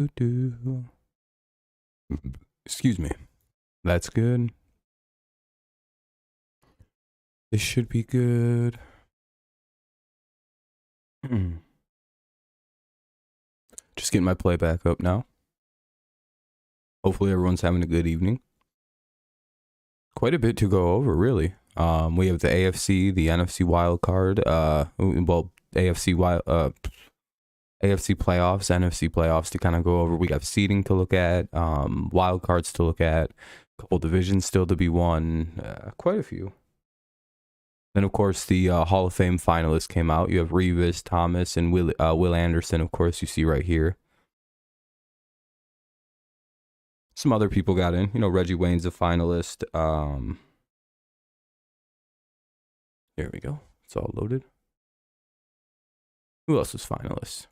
Do-do. Excuse me. That's good. This should be good. Just getting my playback up now. Hopefully everyone's having a good evening. Quite a bit to go over, really. We have the AFC, the NFC wildcard, AFC playoffs, NFC playoffs to kind of go over. We got seeding to look at, wild cards to look at, a couple divisions still to be won, quite a few. Then, of course, the Hall of Fame finalists came out. You have Revis, Thomas, and Will Anderson, of course, you see right here. Some other people got in. You know, Reggie Wayne's a finalist. There we go. It's all loaded. Who else was finalist?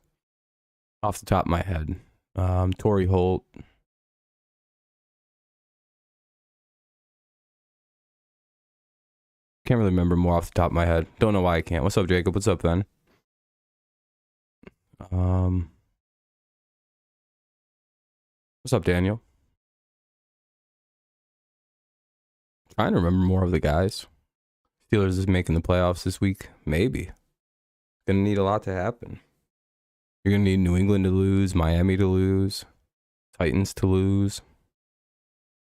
Off the top of my head. Torrey Holt. Can't really remember more off the top of my head. Don't know why I can't. What's up, Jacob? What's up, Ben? What's up, Daniel? Trying to remember more of the guys. Steelers is making the playoffs this week. Maybe. Gonna need a lot to happen. You're gonna need New England to lose, Miami to lose, Titans to lose.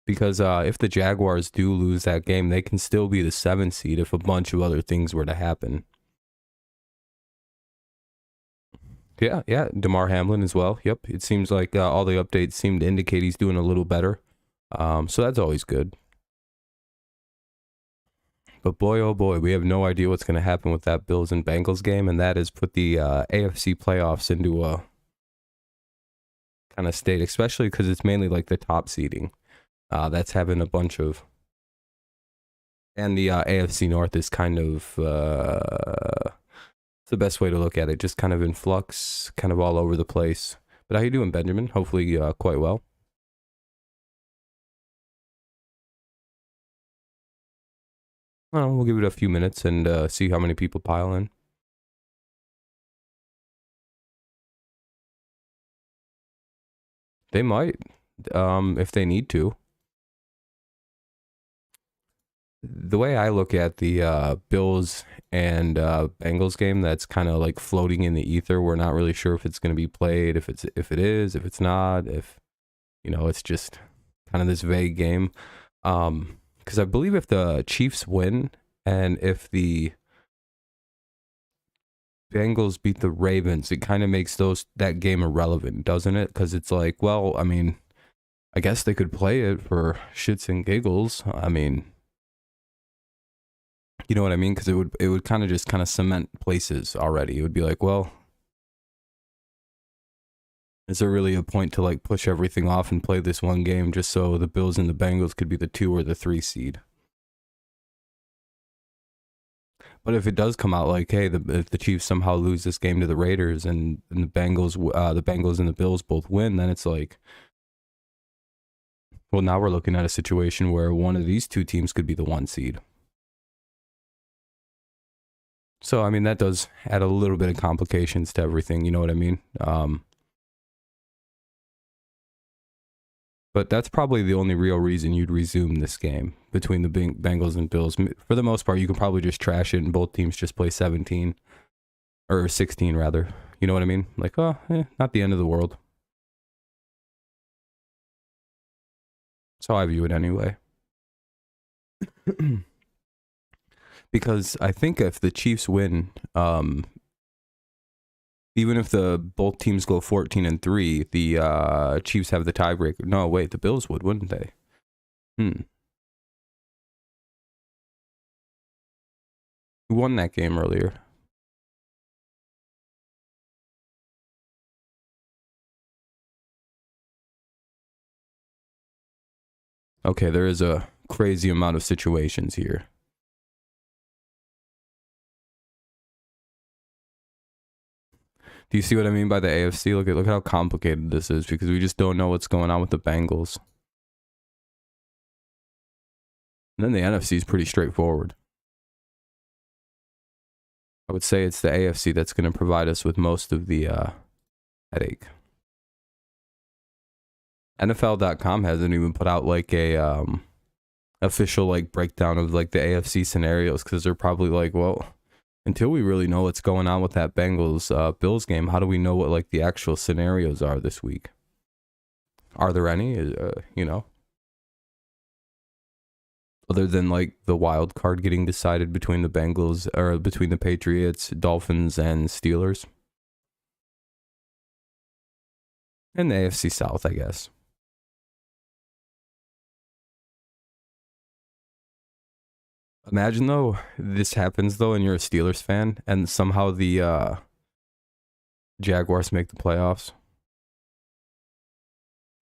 Because if the Jaguars do lose that game, they can still be the 7th seed if a bunch of other things were to happen. Yeah, DeMar Hamlin as well. Yep, it seems like all the updates seem to indicate he's doing a little better. So that's always good. But boy, oh boy, we have no idea what's going to happen with that Bills and Bengals game, and that has put the AFC playoffs into a kind of state, especially because it's mainly like the top seeding. That's having a bunch of... And the AFC North is kind of... it's the best way to look at it, just kind of in flux, kind of all over the place. But how you doing, Benjamin? Hopefully quite well. We'll give it a few minutes and see how many people pile in. They might, if they need to. The way I look at the Bills and Bengals game, that's kind of like floating in the ether. We're not really sure if it's going to be played, if it is, if it's not, if, you know, it's just kind of this vague game. Because I believe if the Chiefs win and if the Bengals beat the Ravens, it kind of makes that game irrelevant, doesn't it? Because it's like, well, I mean, I guess they could play it for shits and giggles. I mean, you know what I mean? Because it would kind of just kind of cement places already. It would be like, well, is there really a point to like push everything off and play this one game just so the Bills and the Bengals could be the 2 or the 3 seed? But if it does come out like, hey, if the Chiefs somehow lose this game to the Raiders and the Bengals and the Bills both win, then it's like, well, now we're looking at a situation where one of these 2 teams could be the 1 seed. So, I mean, that does add a little bit of complications to everything, you know what I mean? But that's probably the only real reason you'd resume this game between the Bengals and Bills. For the most part, you can probably just trash it and both teams just play 17 or 16 rather. You know what I mean? Like, oh, not the end of the world. That's how I view it anyway. Because I think if the Chiefs win, even if both teams go 14-3, the Chiefs have the tiebreaker. No, wait, the Bills would, wouldn't they? Who won that game earlier? Okay, there is a crazy amount of situations here. Do you see what I mean by the AFC? Look how complicated this is because we just don't know what's going on with the Bengals. And then the NFC is pretty straightforward. I would say it's the AFC that's going to provide us with most of the headache. NFL.com hasn't even put out like a official like breakdown of like the AFC scenarios, because they're probably like, well, until we really know what's going on with that Bengals Bills game, how do we know what like the actual scenarios are this week? Are there any? Other than like the wild card getting decided between the Bengals or between the Patriots, Dolphins, and Steelers, and the AFC South, I guess. Imagine though this happens though, and you're a Steelers fan, and somehow the Jaguars make the playoffs.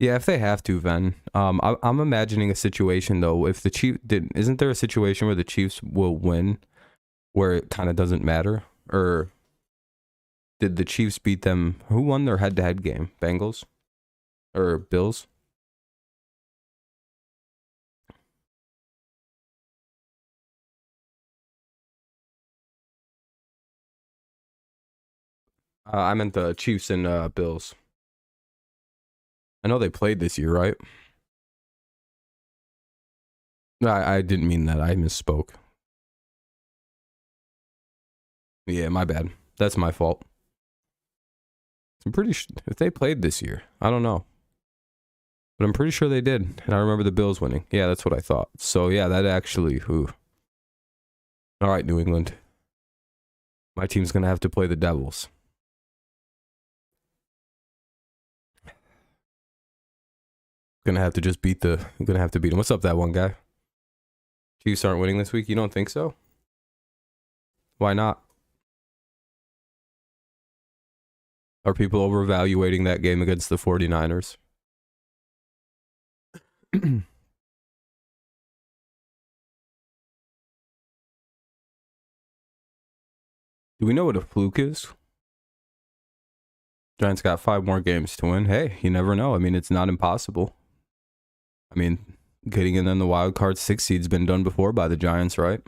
Yeah, if they have to, then I'm imagining a situation though. If the isn't there a situation where the Chiefs will win, where it kind of doesn't matter, or did the Chiefs beat them? Who won their head-to-head game? Bengals or Bills? I meant the Chiefs and Bills. I know they played this year, right? No, I didn't mean that. I misspoke. Yeah, my bad. That's my fault. I'm pretty sure if they played this year, I don't know. But I'm pretty sure they did. And I remember the Bills winning. Yeah, that's what I thought. So yeah, that actually, all right, New England. My team's going to have to play the Devils. Gonna have to beat them. What's up, that one guy? Chiefs aren't winning this week? You don't think so? Why not? Are people overvaluating that game against the 49ers? Do we know what a fluke is? Giants got 5 more games to win. Hey, you never know. I mean, it's not impossible. I mean, getting in the wild card 6 seed's been done before by the Giants, right?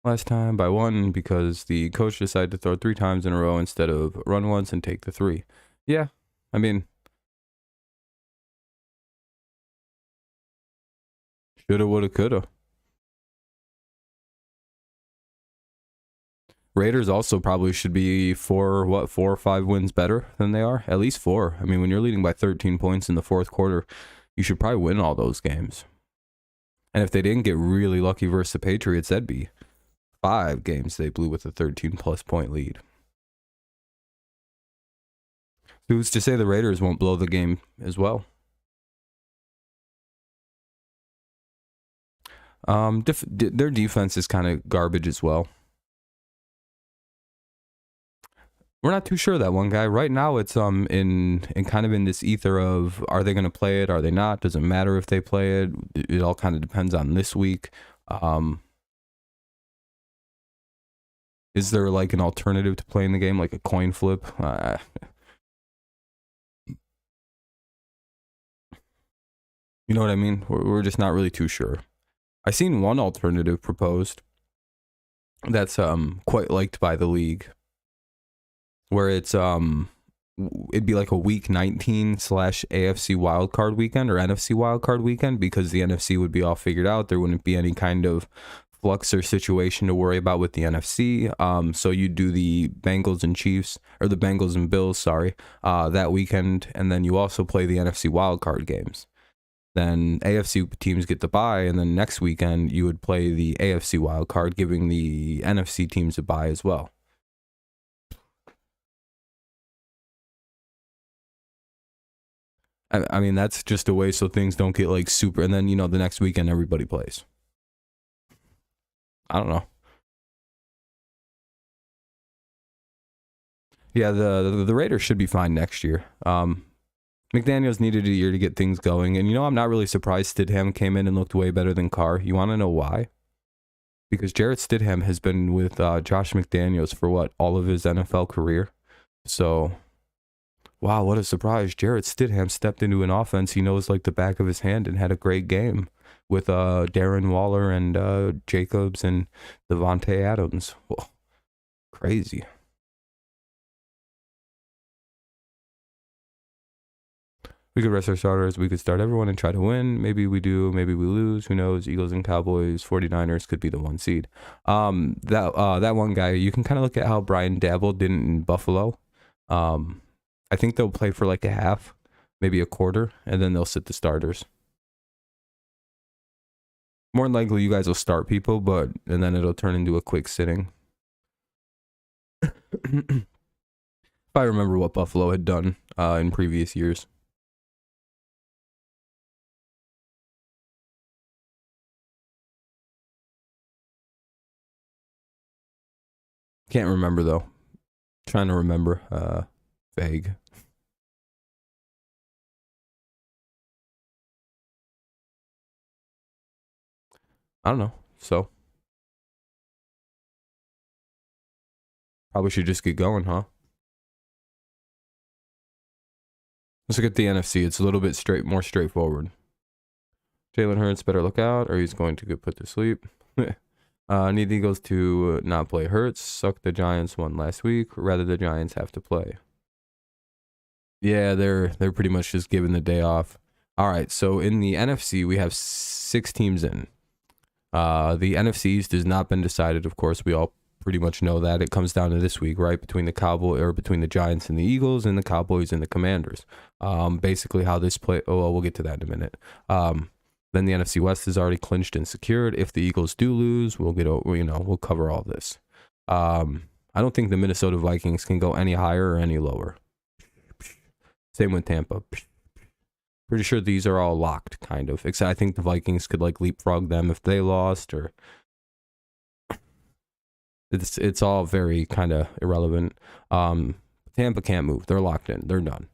Last time by 1 because the coach decided to throw 3 times in a row instead of run once and take the 3. Yeah, I mean, shoulda, woulda, coulda. Raiders also probably should be 4 or 5 wins better than they are. At least 4. I mean, when you're leading by 13 points in the 4th quarter, you should probably win all those games. And if they didn't get really lucky versus the Patriots, that'd be 5 games they blew with a 13-plus point lead. Who's to say the Raiders won't blow the game as well? Their defense is kind of garbage as well. We're not too sure, that one guy. Right now, it's in kind of in this ether of, are they going to play it? Are they not? Doesn't matter if they play it. It all kind of depends on this week. Is there like an alternative to playing the game, like a coin flip? You know what I mean? We're just not really too sure. I seen one alternative proposed that's quite liked by the league, where it's it'd be like a week 19 / AFC wildcard weekend or NFC wildcard weekend, because the NFC would be all figured out. There wouldn't be any kind of flux or situation to worry about with the NFC. So you do the Bengals and Chiefs, or the Bengals and Bills, that weekend, and then you also play the NFC wildcard games. Then AFC teams get the bye, and then next weekend you would play the AFC wildcard, giving the NFC teams a bye as well. I mean, that's just a way so things don't get like super, and then, the next weekend everybody plays. I don't know. Yeah, the Raiders should be fine next year. McDaniels needed a year to get things going, and I'm not really surprised Stidham came in and looked way better than Carr. You want to know why? Because Jarrett Stidham has been with Josh McDaniels for all of his NFL career. So, wow, what a surprise. Jarrett Stidham stepped into an offense he knows like the back of his hand and had a great game with Darren Waller and Jacobs and Devontae Adams. Whoa, crazy. We could rest our starters. We could start everyone and try to win. Maybe we do. Maybe we lose. Who knows? Eagles and Cowboys, 49ers could be the 1 seed. That one guy, you can kind of look at how Brian Dabble did in Buffalo. I think they'll play for like a half, maybe a quarter, and then they'll sit the starters. More than likely, you guys will start people, and then it'll turn into a quick sitting. If I remember what Buffalo had done in previous years. Can't remember though. Trying to remember. Vague. I don't know. So probably should just get going, huh? Let's look at the NFC. It's a little bit more straightforward. Jalen Hurts better look out, or he's going to get put to sleep. Need the Eagles to not play Hurts. Suck the Giants one last week. Rather the Giants have to play. Yeah, they're pretty much just given the day off. All right, so in the NFC, we have 6 teams in. The NFC East has not been decided. Of course, we all pretty much know that. It comes down to this week, right? Between the Giants and the Eagles, and the Cowboys and the Commanders. Basically how this play. Oh, well, we'll get to that in a minute. Then the NFC West is already clinched and secured. If the Eagles do lose, we'll cover all this. I don't think the Minnesota Vikings can go any higher or any lower. Same with Tampa. Pretty sure these are all locked, kind of. Except I think the Vikings could like leapfrog them if they lost, or it's all very kind of irrelevant. Tampa can't move. They're locked in. They're done.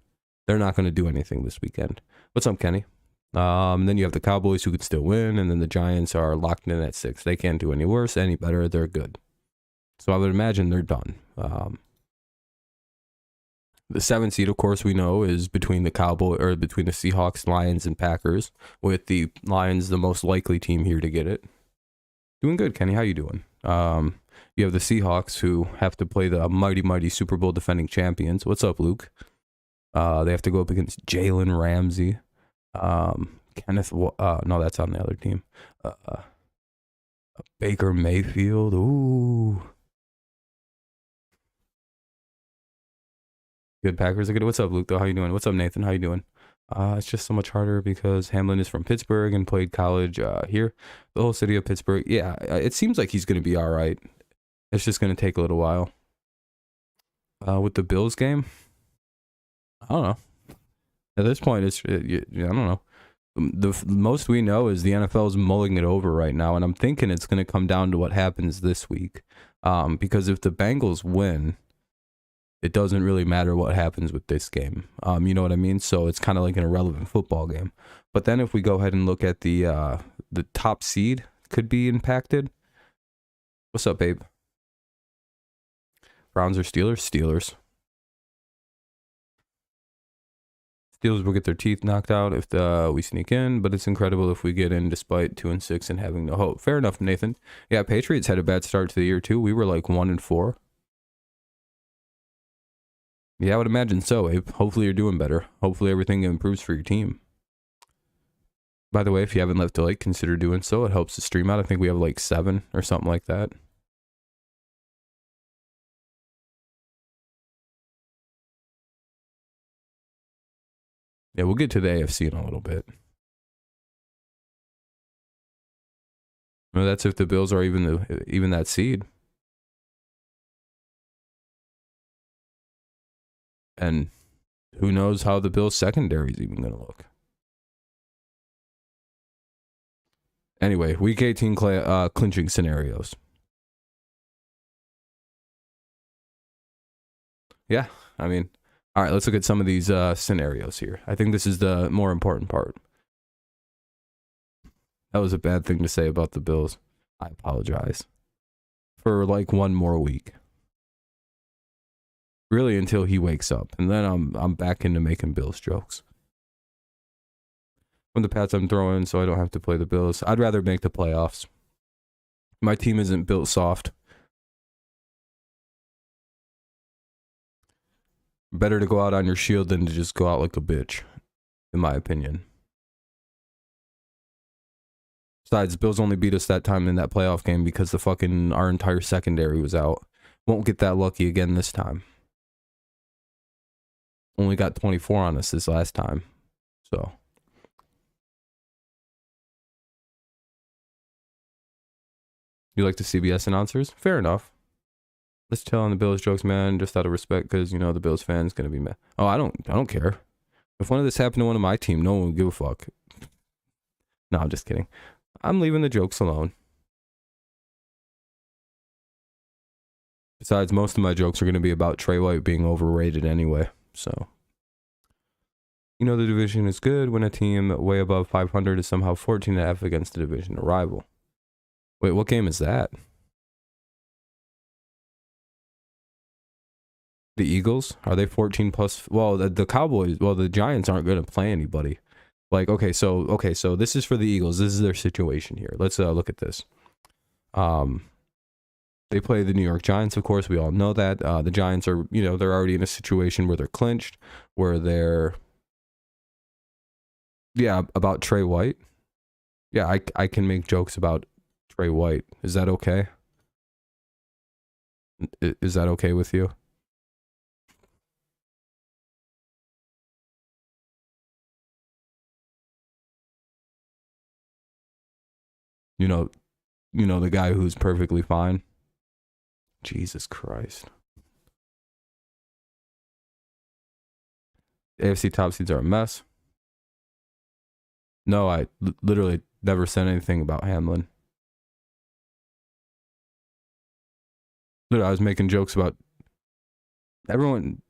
They're not going to do anything this weekend. What's up, Kenny? Then you have the Cowboys who could still win, and then the Giants are locked in at 6. They can't do any worse, any better. They're good. So I would imagine they're done. The 7th seed, of course, we know is between the Seahawks, Lions, and Packers, with the Lions the most likely team here to get it. Doing good, Kenny. How you doing? You have the Seahawks who have to play the mighty Super Bowl defending champions. What's up, Luke? They have to go up against Jalen Ramsey. Kenneth, no, that's on the other team. Baker Mayfield. Ooh. Good Packers are good. What's up, Luke, though? How you doing? What's up, Nathan? How you doing? It's just so much harder because Hamlin is from Pittsburgh and played college here. The whole city of Pittsburgh. Yeah, it seems like he's going to be all right. It's just going to take a little while. With the Bills game, I don't know. At this point, I don't know. The most we know is the NFL is mulling it over right now, and I'm thinking it's going to come down to what happens this week. Because if the Bengals win, it doesn't really matter what happens with this game. You know what I mean? So it's kind of like an irrelevant football game. But then if we go ahead and look at the top seed could be impacted. What's up, babe? Browns or Steelers? Steelers. Steelers will get their teeth knocked out if we sneak in, but it's incredible if we get in despite 2-6 and having no hope. Fair enough, Nathan. Yeah, Patriots had a bad start to the year too. We were like 1-4. Yeah, I would imagine so, Abe. Hopefully you're doing better. Hopefully everything improves for your team. By the way, if you haven't left a like, consider doing so. It helps the stream out. I think we have like 7 or something like that. Yeah, we'll get to the AFC in a little bit. No, that's if the Bills are even that seed. And who knows how the Bills secondary is even going to look. Anyway, week 18 clinching scenarios. Yeah, I mean, all right, let's look at some of these scenarios here. I think this is the more important part. That was a bad thing to say about the Bills. I apologize. For like one more week. Really until he wakes up. And then I'm back into making Bills jokes. From the Pats I'm throwing so I don't have to play the Bills. I'd rather make the playoffs. My team isn't built soft. Better to go out on your shield than to just go out like a bitch. in my opinion. Besides, the Bills only beat us that time in that playoff game because our entire secondary was out. Won't get that lucky again this time. Only got 24 on us this last time. So. You like the CBS announcers? Fair enough. Let's tell on the Bills jokes, man, just out of respect, because, you know, the Bills fans going to be mad. Oh, I don't care. If one of this happened to one of my team, no one would give a fuck. No, I'm just kidding. I'm leaving the jokes alone. Besides, most of my jokes are going to be about Trey White being overrated anyway. So, you know, the division is good when a team way above 500 is somehow 14-0 against the division rival. Wait, what game is that? The Eagles? Are they 14 plus? Well, the Cowboys, well, the Giants aren't going to play anybody. Like, okay, so this is for the Eagles. This is their situation here. Let's look at this. They play the New York Giants, of course. We all know that. The Giants are, you know, they're already in a situation where they're clinched, where they're, yeah, about Trey White. Yeah, I can make jokes about Trey White. Is that okay? Is that okay with you? You know the guy who's perfectly fine. Jesus Christ. AFC top seeds are a mess. No, I literally never said anything about Hamlin. Literally, I was making jokes about everyone.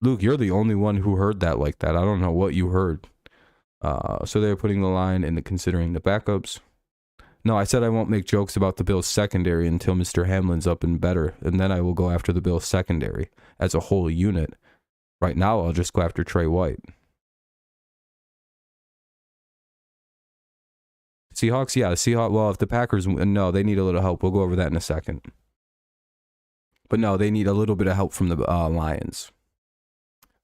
Luke, you're the only one who heard that like that. I don't know what you heard. So they're putting the line in the considering the backups. No, I said I won't make jokes about the Bills secondary until Mr. Hamlin's up and better, and then I will go after the Bills secondary as a whole unit. Right now, I'll just go after Trey White. Seahawks, yeah, the Seahawks. Well, if the Packers, no, they need a little help. We'll go over that in a second. But no, they need a little bit of help from the Lions.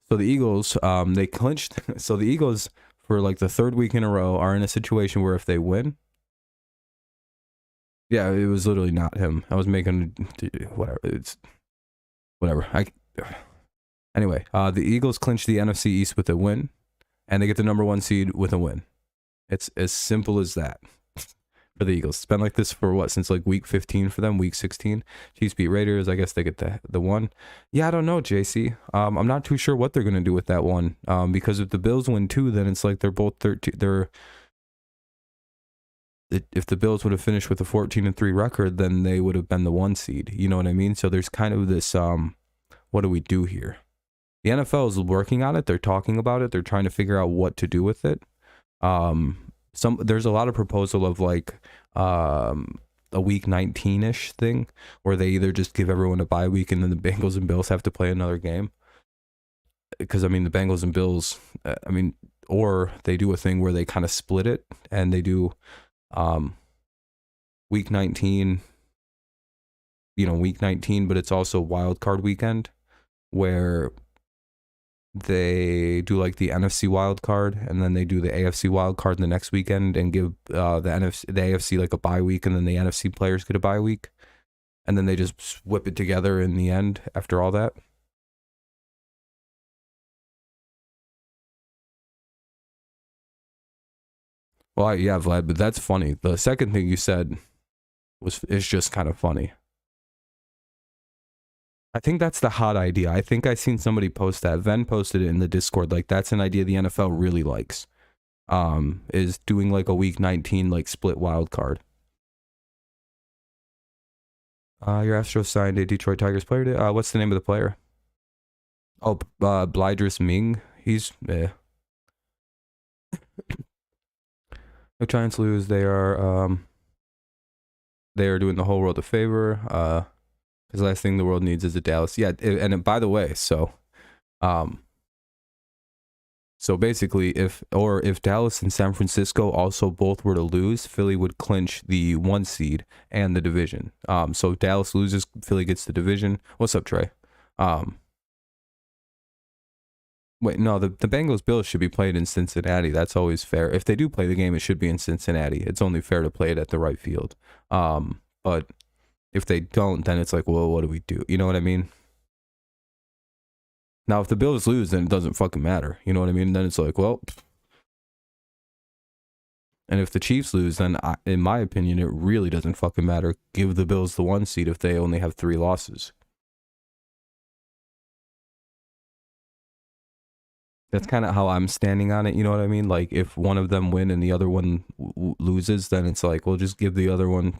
So the Eagles, they clinched. So the Eagles, for like the third week in a row, are in a situation where if they win, yeah, it was literally not him. I was making whatever. It's whatever. Anyway, the Eagles clinched the NFC East with a win, and they get the #1 seed with a win. It's as simple as that for the Eagles. It's been like this for what, since like week 15 for them, week 16. Chiefs beat Raiders. I guess they get the one. Yeah, I don't know, JC. I'm not too sure what they're gonna do with that one. Because if the Bills win 2, then it's like they're both 13. If the Bills would have finished with a 14-3 record, then they would have been the 1 seed. You know what I mean? So there's kind of this, what do we do here? The NFL is working on it. They're talking about it. They're trying to figure out what to do with it. There's a lot of proposal of like, a week 19-ish thing where they either just give everyone a bye week and then the Bengals and Bills have to play another game. Because, I mean, the Bengals and Bills, or they do a thing where they kind of split it and they do, week 19, week 19, but it's also wild card weekend where they do like the NFC wild card and then they do the AFC wild card the next weekend and give the AFC like a bye week, and then the NFC players get a bye week, and then they just whip it together in the end after all that. Well, yeah, Vlad, but that's funny. The second thing you said is just kind of funny. I think that's the hot idea. I think I seen somebody post that. Ven posted it in the Discord. Like, that's an idea the NFL really likes. Is doing like a week 19 like split wild card. Your Astros signed a Detroit Tigers player. What's the name of the player? Oh, Blydris Ming. He's If Giants lose, they are doing the whole world a favor. Because the last thing the world needs is a Dallas. Yeah, and by the way, so basically, if Dallas and San Francisco also both were to lose, Philly would clinch the 1 seed and the division. So if Dallas loses, Philly gets the division. What's up, Trey? Wait, no, the Bengals Bills should be played in Cincinnati. That's always fair. If they do play the game, it should be in Cincinnati. It's only fair to play it at the right field. But if they don't, then it's like, well, what do we do? You know what I mean? Now, if the Bills lose, then it doesn't fucking matter. You know what I mean? Then it's like, well. And if the Chiefs lose, then in my opinion, it really doesn't fucking matter. Give the Bills the 1 seed if they only have 3 losses. That's kind of how I'm standing on it. You know what I mean? Like, if one of them win and the other one loses, then it's like, well, just give the other one.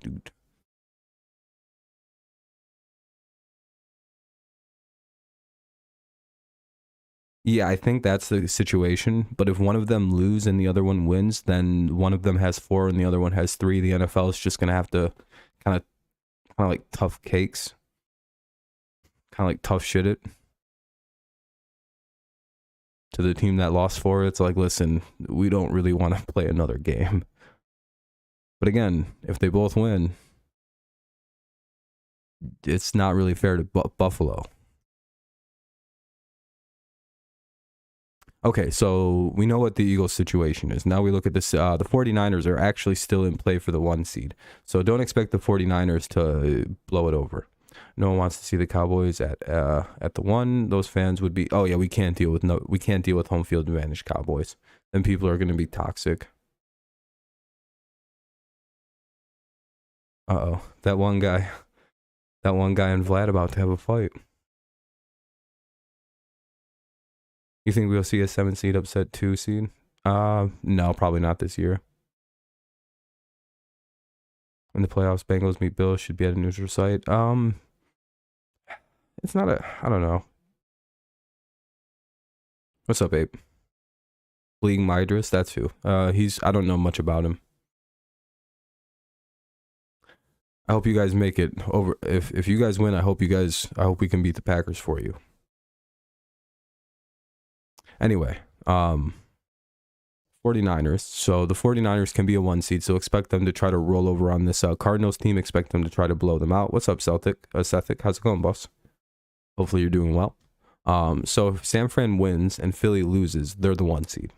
Yeah, I think that's the situation. But if one of them lose and the other one wins, then one of them has 4 and the other one has 3. The NFL is just gonna have to kind of like tough cakes, kind of like tough shit it to the team that lost 4. It's like, listen, we don't really want to play another game. But again, if they both win, it's not really fair to Buffalo. Okay, so we know what the Eagles situation is. Now we look at this. The 49ers are actually still in play for the 1 seed. So don't expect the 49ers to blow it over. No one wants to see the Cowboys at the 1. Those fans would be, oh yeah, we can't deal with home field advantage Cowboys. Then people are going to be toxic. Uh-oh, that one guy and Vlad about to have a fight. You think we'll see a 7 seed upset 2 seed? No, probably not this year. In the playoffs, Bengals meet Bills, should be at a neutral site. It's not I don't know. What's up, Abe? Bleeding Midras, that's who. I don't know much about him. I hope you guys make it over. If you guys win, I hope we can beat the Packers for you. Anyway, 49ers. So the 49ers can be a 1 seed, so expect them to try to roll over on this Cardinals team. Expect them to try to blow them out. What's up, Celtic? Sethic, how's it going, boss? Hopefully you're doing well. So if San Fran wins and Philly loses, they're the 1 seed.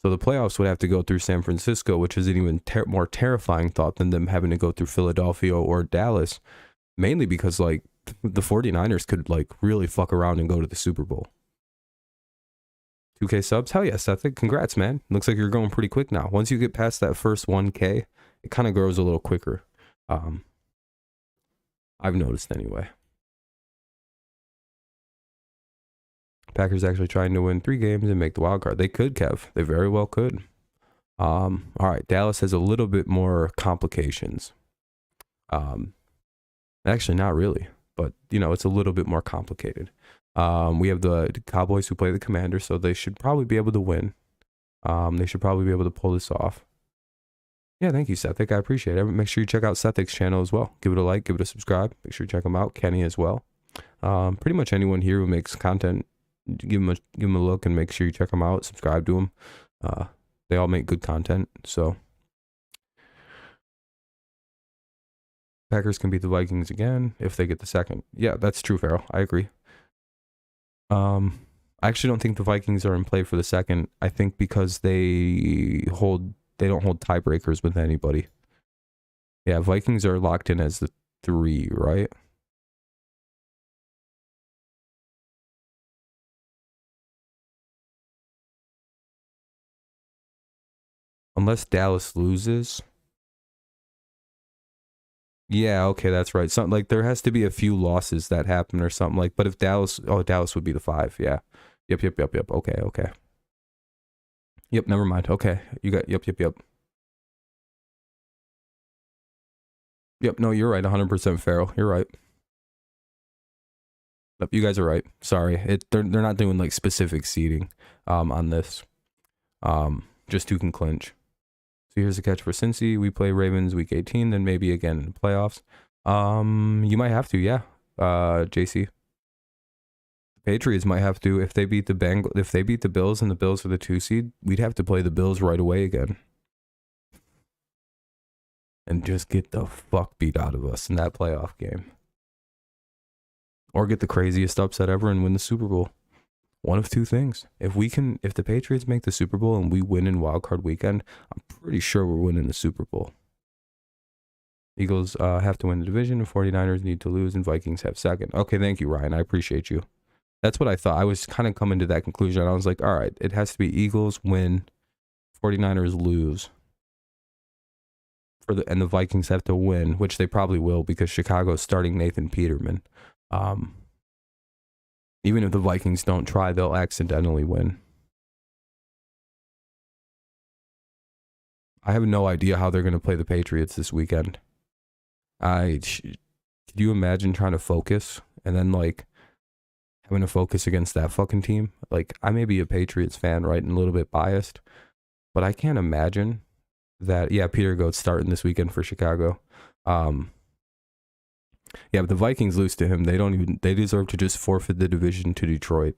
So the playoffs would have to go through San Francisco, which is an even more terrifying thought than them having to go through Philadelphia or Dallas, mainly because like the 49ers could like really fuck around and go to the Super Bowl. 2K subs? Hell yeah, Seth. Congrats, man. Looks like you're going pretty quick now. Once you get past that first 1K, it kind of grows a little quicker. I've noticed anyway. Packers actually trying to win 3 games and make the wild card. They could, Kev. They very well could. All right, Dallas has a little bit more complications. Actually, not really, but you know, it's a little bit more complicated. We have the Cowboys who play the Commanders, so they should probably be able to win. They should probably be able to pull this off. Yeah, thank you, Sethic. I appreciate it. Make sure you check out Sethic's channel as well. Give it a like, give it a subscribe. Make sure you check him out. Kenny as well. Pretty much anyone here who makes content, give him a look and make sure you check them out. Subscribe to them. They all make good content. So Packers can beat the Vikings again if they get the second. Yeah, that's true, Farrell. I agree. I actually don't think the Vikings are in play for the second. I think because they don't hold tiebreakers with anybody. Yeah, Vikings are locked in as the 3, right? Unless Dallas loses. Yeah, okay, that's right. Something like there has to be a few losses that happen or something like. But if Dallas would be the 5. Yeah. Yep. Okay. Yep, never mind. Okay. You got yep. Yep, no, you're right. 100% Farrell. You're right. Yep, you guys are right. Sorry. They're not doing like specific seeding on this. Just who can clinch. So here's the catch for Cincy. We play Ravens week 18, then maybe again in the playoffs. You might have to, yeah. JC. The Patriots might have to if they beat the Bills and the Bills are the 2 seed, we'd have to play the Bills right away again. And just get the fuck beat out of us in that playoff game. Or get the craziest upset ever and win the Super Bowl. one of two things. If the Patriots make the Super Bowl and we win in wildcard weekend, I'm pretty sure we're winning the Super Bowl. Eagles have to win the division, 49ers need to lose, and Vikings have second. Okay, thank you, Ryan. I appreciate you. That's what I thought. I was kind of coming to that conclusion. I was like, all right, it has to be Eagles win, 49ers lose. And the Vikings have to win, which they probably will because Chicago's starting Nathan Peterman. Even if the Vikings don't try, they'll accidentally win. I have no idea how they're going to play the Patriots this weekend. Could you imagine trying to focus and then like having to focus against that fucking team? Like, I may be a Patriots fan, right, and a little bit biased, but I can't imagine that. Yeah, Peter Goat's starting this weekend for Chicago. Yeah, but the Vikings lose to him. They deserve to just forfeit the division to Detroit.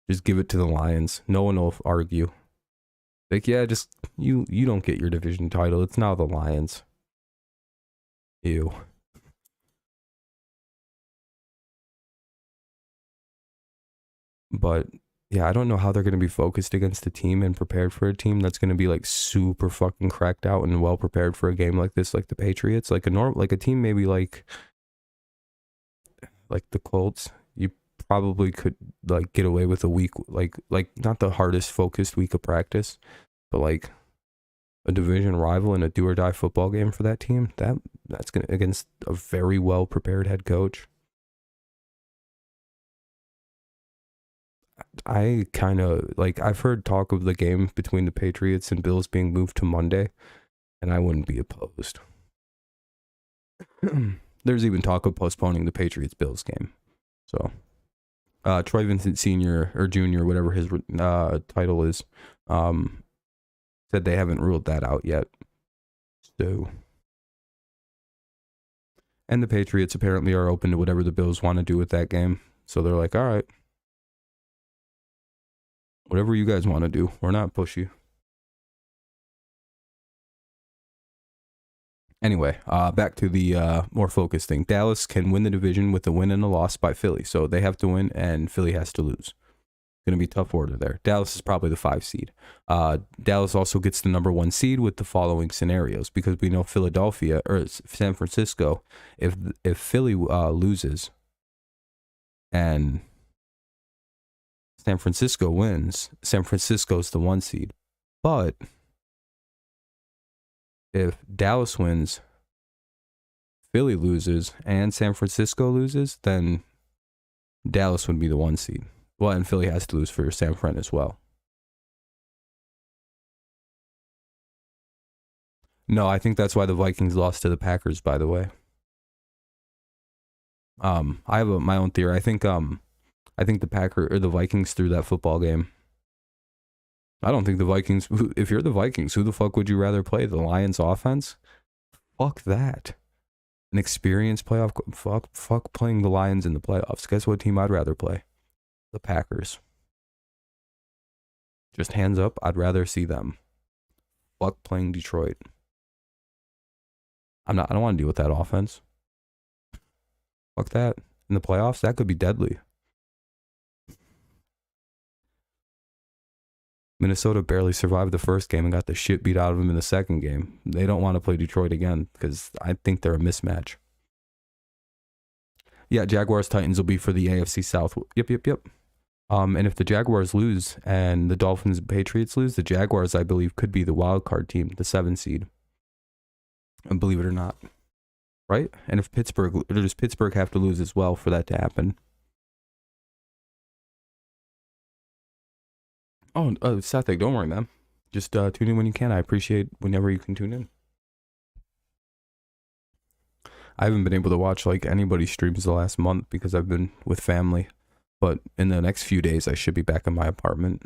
Just give it to the Lions. No one will argue. Like, yeah, just you don't get your division title. It's now the Lions. Ew. But yeah, I don't know how they're going to be focused against a team and prepared for a team that's going to be like super fucking cracked out and well prepared for a game like this, like the Patriots, like a team maybe like the Colts. You probably could like get away with a week, like not the hardest focused week of practice, but like a division rival in a do or die football game for that team. That's gonna against a very well prepared head coach. I kind of like, I've heard talk of the game between the Patriots and Bills being moved to Monday, and I wouldn't be opposed. There's even talk of postponing the Patriots-Bills game. So, Troy Vincent Sr. or Jr., whatever his title is, said they haven't ruled that out yet. So, and the Patriots apparently are open to whatever the Bills want to do with that game. So they're like, all right, whatever you guys want to do, we're not pushy. Anyway, back to the more focused thing. Dallas can win the division with a win and a loss by Philly. So they have to win and Philly has to lose. Going to be tough order there. Dallas is probably the 5 seed. Dallas also gets the number 1 seed with the following scenarios, because we know Philadelphia or San Francisco, if Philly loses and San Francisco wins, San Francisco's the 1 seed. But if Dallas wins, Philly loses, and San Francisco loses, then Dallas would be the 1 seed. Well, and Philly has to lose for San Fran as well. No, I think that's why the Vikings lost to the Packers, by the way. I have my own theory. I think the Vikings threw that football game. I don't think the Vikings, if you're the Vikings, who the fuck would you rather play? The Lions offense? Fuck that. An experienced playoff, fuck playing the Lions in the playoffs. Guess what team I'd rather play? The Packers. Just hands up, I'd rather see them. Fuck playing Detroit. I don't want to deal with that offense. Fuck that. In the playoffs, that could be deadly. Minnesota barely survived the first game and got the shit beat out of them in the second game. They don't want to play Detroit again because I think they're a mismatch. Yeah, Jaguars Titans will be for the AFC South. Yep. And if the Jaguars lose and the Dolphins and Patriots lose, the Jaguars, I believe, could be the wild card team, the 7 seed. And believe it or not. Right? And if does Pittsburgh have to lose as well for that to happen? Oh, Seth, don't worry, man. Just tune in when you can. I appreciate whenever you can tune in. I haven't been able to watch like anybody's streams the last month because I've been with family. But in the next few days, I should be back in my apartment.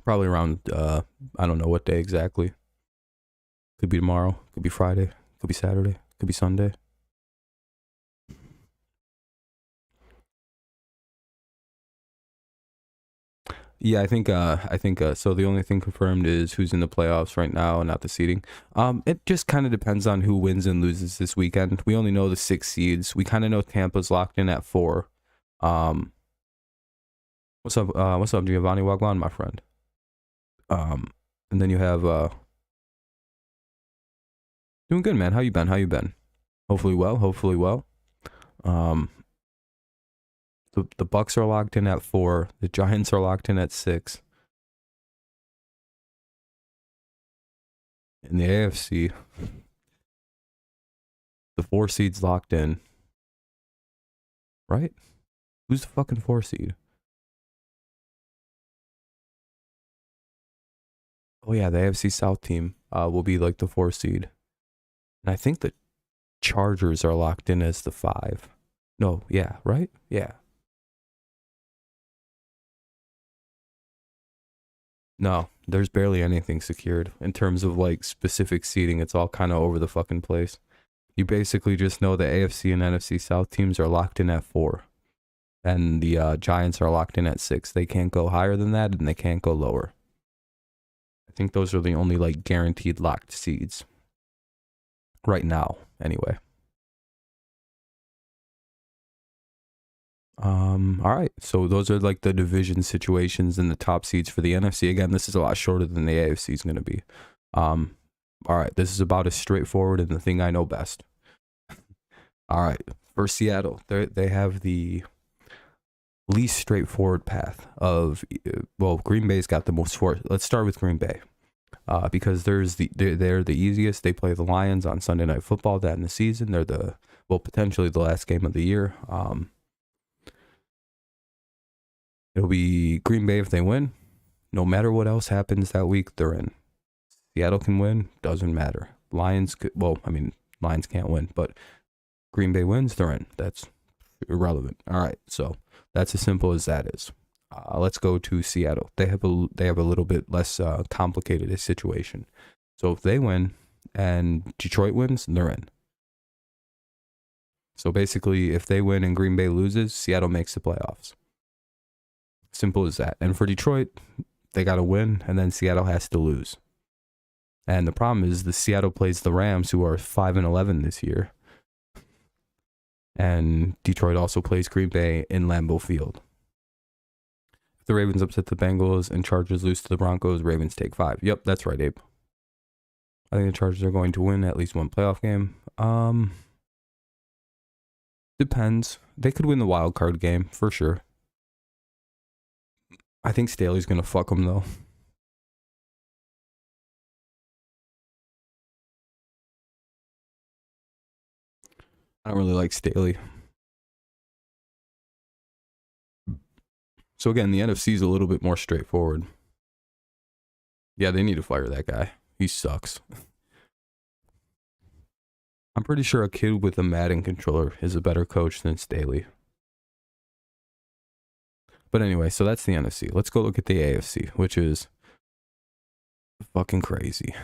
Probably around, I don't know what day exactly. Could be tomorrow. Could be Friday. Could be Saturday. Could be Sunday. Yeah, I think so the only thing confirmed is who's in the playoffs right now and not the seeding. It just kind of depends on who wins and loses this weekend. We only know the 6 seeds. We kind of know Tampa's locked in at 4. What's up, Giovanni Wagwan, my friend? And then you have doing good, man. How you been? How you been? Hopefully well. Hopefully well. Um, the Bucks are locked in at 4. The Giants are locked in at 6. In the AFC, the 4 seed's locked in. Right? Who's the fucking 4 seed? Oh yeah, the AFC South team will be like the 4 seed. And I think the Chargers are locked in as the 5. No, yeah, right? Yeah. No, there's barely anything secured in terms of like specific seeding. It's all kind of over the fucking place. You basically just know the AFC and NFC South teams are locked in at 4. And the Giants are locked in at 6. They can't go higher than that, and they can't go lower. I think those are the only like guaranteed locked seeds right now, anyway. All right. So those are like the division situations and the top seeds for the NFC. Again, this is a lot shorter than the AFC is going to be. All right. This is about as straightforward and the thing I know best. All right. For Seattle, they have the least straightforward path of, well, Green Bay's got the most for. Let's start with Green Bay. Because they're the easiest. They play the Lions on Sunday Night Football that in the season. They're potentially the last game of the year. It'll be Green Bay if they win. No matter what else happens that week, they're in. Seattle can win, doesn't matter. Lions can't win, but Green Bay wins, they're in. That's irrelevant. All right, so that's as simple as that is. Let's go to Seattle. They have a little bit less complicated a situation. So if they win and Detroit wins, they're in. So basically, if they win and Green Bay loses, Seattle makes the playoffs. Simple as that. And for Detroit, they got to win, and then Seattle has to lose. And the problem is the Seattle plays the Rams, who are 5-11 this year. And Detroit also plays Green Bay in Lambeau Field. If the Ravens upset the Bengals and Chargers lose to the Broncos, Ravens take 5. Yep, that's right, Abe. I think the Chargers are going to win at least one playoff game. Depends. They could win the wild card game, for sure. I think Staley's going to fuck them, though. I don't really like Staley. So again, the NFC is a little bit more straightforward. Yeah, they need to fire that guy. He sucks. I'm pretty sure a kid with a Madden controller is a better coach than Staley. But anyway, so that's the NFC. Let's go look at the AFC, which is fucking crazy.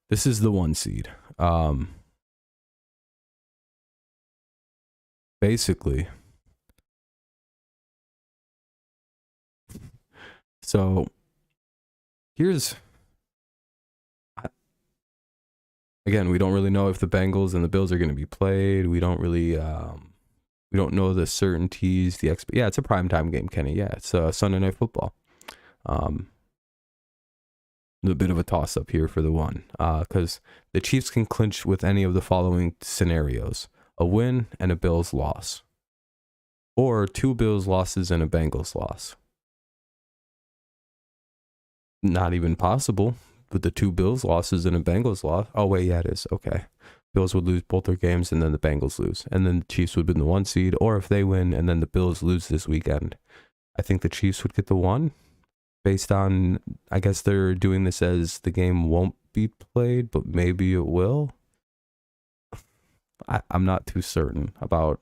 This is the 1 seed. Basically. So here's, again, we don't really know if the Bengals and the Bills are going to be played. We don't really, we don't know the certainties. Yeah, it's a primetime game, Kenny. Yeah, it's Sunday Night Football. A bit of a toss-up here for the 1, because the Chiefs can clinch with any of the following scenarios: a win and a Bills loss, or 2 Bills losses and a Bengals loss. Not even possible with the 2 Bills losses and a Bengals loss. Oh wait, yeah, it is. Okay. Bills would lose both their games and then the Bengals lose. And then the Chiefs would be the 1 seed. Or if they win and then the Bills lose this weekend, I think the Chiefs would get the 1. Based on, I guess they're doing this as the game won't be played, but maybe it will. I'm not too certain about.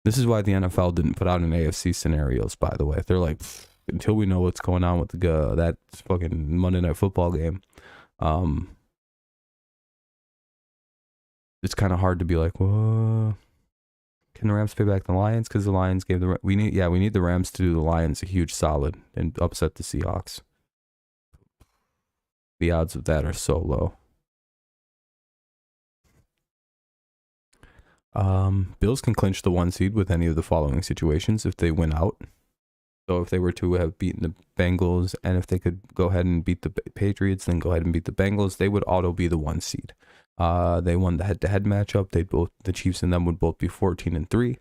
This is why the NFL didn't put out an AFC scenarios, by the way. They're like, until we know what's going on with that fucking Monday Night Football game, it's kind of hard to be like, whoa, can the Rams pay back the Lions? Because the Lions gave we need the Rams to do the Lions a huge solid and upset the Seahawks. The odds of that are so low. Bills can clinch the 1 seed with any of the following situations if they win out. So if they were to have beaten the Bengals, and if they could go ahead and beat the Patriots, then go ahead and beat the Bengals, they would auto be the 1 seed. They won the head-to-head matchup. The Chiefs and them would both be 14-3,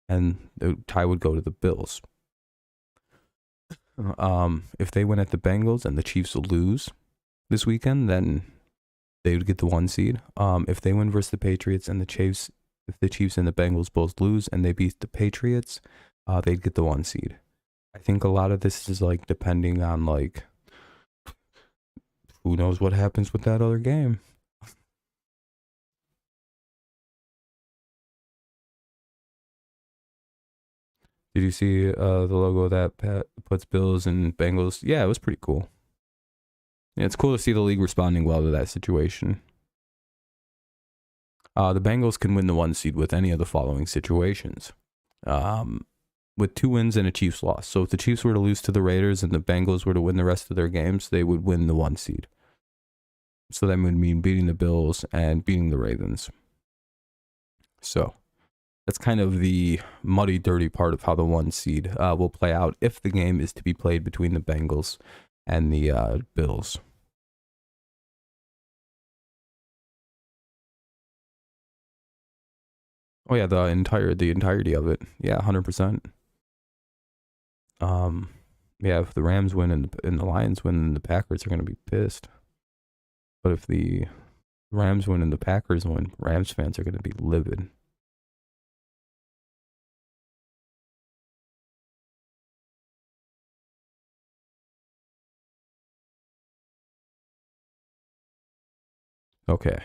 and the tie would go to the Bills. If they win at the Bengals and the Chiefs lose this weekend, then they would get the 1 seed. If they win versus the Patriots and if the Chiefs and the Bengals both lose and they beat the Patriots, they'd get the 1 seed. I think a lot of this is like depending on like who knows what happens with that other game. Did you see the logo that puts Bills and Bengals? Yeah, it was pretty cool. Yeah, it's cool to see the league responding well to that situation. The Bengals can win the 1 seed with any of the following situations. With 2 wins and a Chiefs loss. So if the Chiefs were to lose to the Raiders and the Bengals were to win the rest of their games, they would win the 1 seed. So that would mean beating the Bills and beating the Ravens. So that's kind of the muddy, dirty part of how the 1 seed will play out if the game is to be played between the Bengals and the Bills. Oh yeah, the entirety of it. Yeah, 100%. Yeah, if the Rams win and the Lions win, then the Packers are going to be pissed. But if the Rams win and the Packers win, Rams fans are going to be livid. Okay.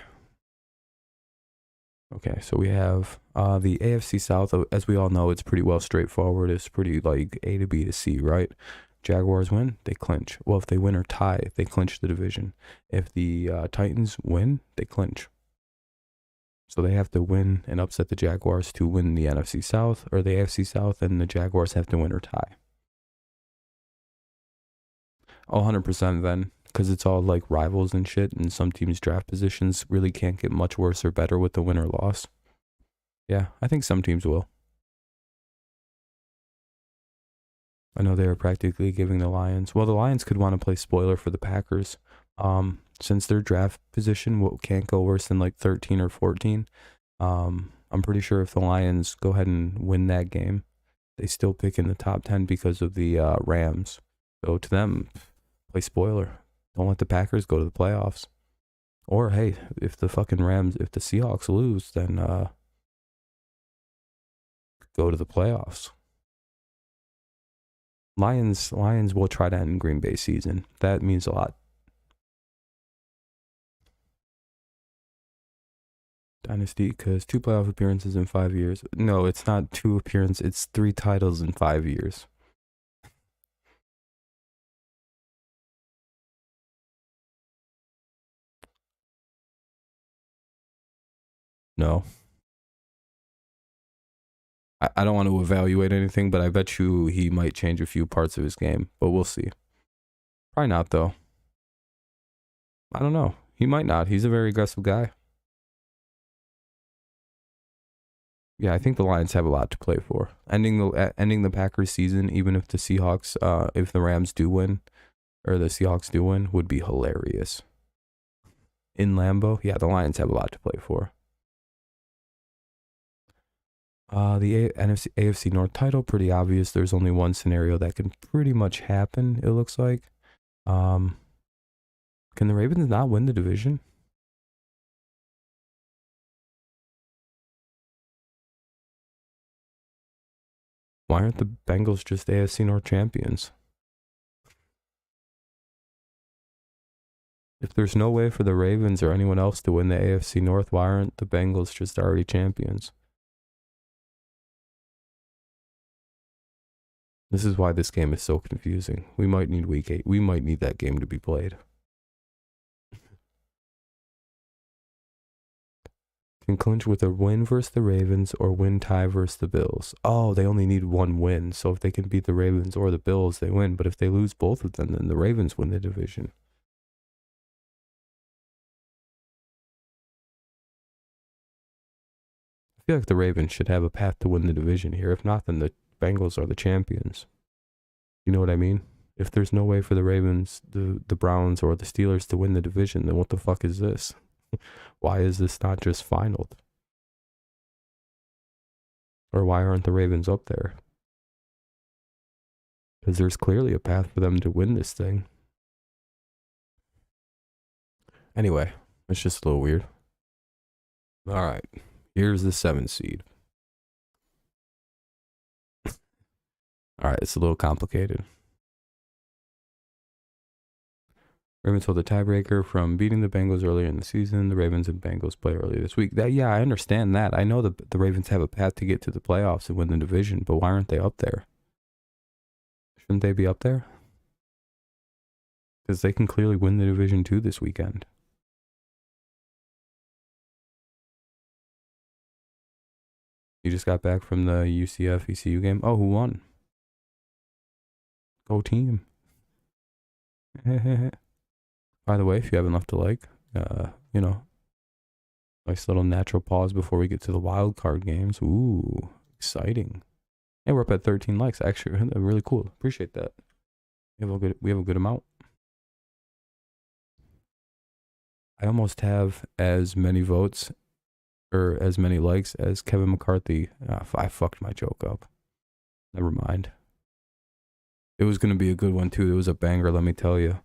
Okay, so we have the AFC South. As we all know, it's pretty well straightforward. It's pretty like A to B to C, right? Jaguars win, they clinch. Well, if they win or tie, they clinch the division. If the Titans win, they clinch. So they have to win and upset the Jaguars to win the NFC South, or the AFC South, and the Jaguars have to win or tie. 100% then, because it's all like rivals and shit, and some teams' draft positions really can't get much worse or better with the win or loss. Yeah, I think some teams will. I know they are practically giving the Lions. Well, the Lions could want to play spoiler for the Packers. Since their draft position can't go worse than like 13 or 14. I'm pretty sure if the Lions go ahead and win that game, they still pick in the top 10 because of the Rams. So to them, play spoiler. Don't let the Packers go to the playoffs. Or hey, if the Seahawks lose, then go to the playoffs. Lions will try to end Green Bay season. That means a lot. Dynasty, because 2 playoff appearances in 5 years. No, it's not 2 appearances. It's 3 titles in 5 years. No. I don't want to evaluate anything, but I bet you he might change a few parts of his game. But we'll see. Probably not, though. I don't know. He might not. He's a very aggressive guy. Yeah, I think the Lions have a lot to play for. Ending the Packers season, even if the Seahawks, if the Rams do win, or the Seahawks do win, would be hilarious. In Lambeau, yeah, the Lions have a lot to play for. The AFC North title, pretty obvious. There's only one scenario that can pretty much happen, it looks like. Can the Ravens not win the division? Why aren't the Bengals just AFC North champions? If there's no way for the Ravens or anyone else to win the AFC North, why aren't the Bengals just already champions? This is why this game is so confusing. We might need week 8. We might need that game to be played. Can clinch with a win versus the Ravens or win tie versus the Bills. Oh, they only need 1 win. So if they can beat the Ravens or the Bills, they win. But if they lose both of them, then the Ravens win the division. feel like the Ravens should have a path to win the division here. If not, then the Bengals are the champions. You know what I mean? If there's no way for the Ravens, the Browns, or the Steelers to win the division, then what the fuck is this? Why is this not just finaled? Or why aren't the Ravens up there? Because there's clearly a path for them to win this thing. Anyway, it's just a little weird. All right, here's the 7th seed. All right, it's a little complicated. Ravens hold the tiebreaker from beating the Bengals earlier in the season. The Ravens and Bengals play earlier this week. Yeah, I understand that. I know the Ravens have a path to get to the playoffs and win the division, but why aren't they up there? Shouldn't they be up there? Because they can clearly win the division too this weekend. You just got back from the UCF ECU game. Oh, who won? Go team. By the way, if you haven't left a like, nice little natural pause before we get to the wild card games. Ooh, exciting. Hey, we're up at 13 likes. Actually, really cool. Appreciate that. We have a good amount. I almost have as many votes or as many likes as Kevin McCarthy. I fucked my joke up. Never mind. It was going to be a good one too. It was a banger, let me tell you.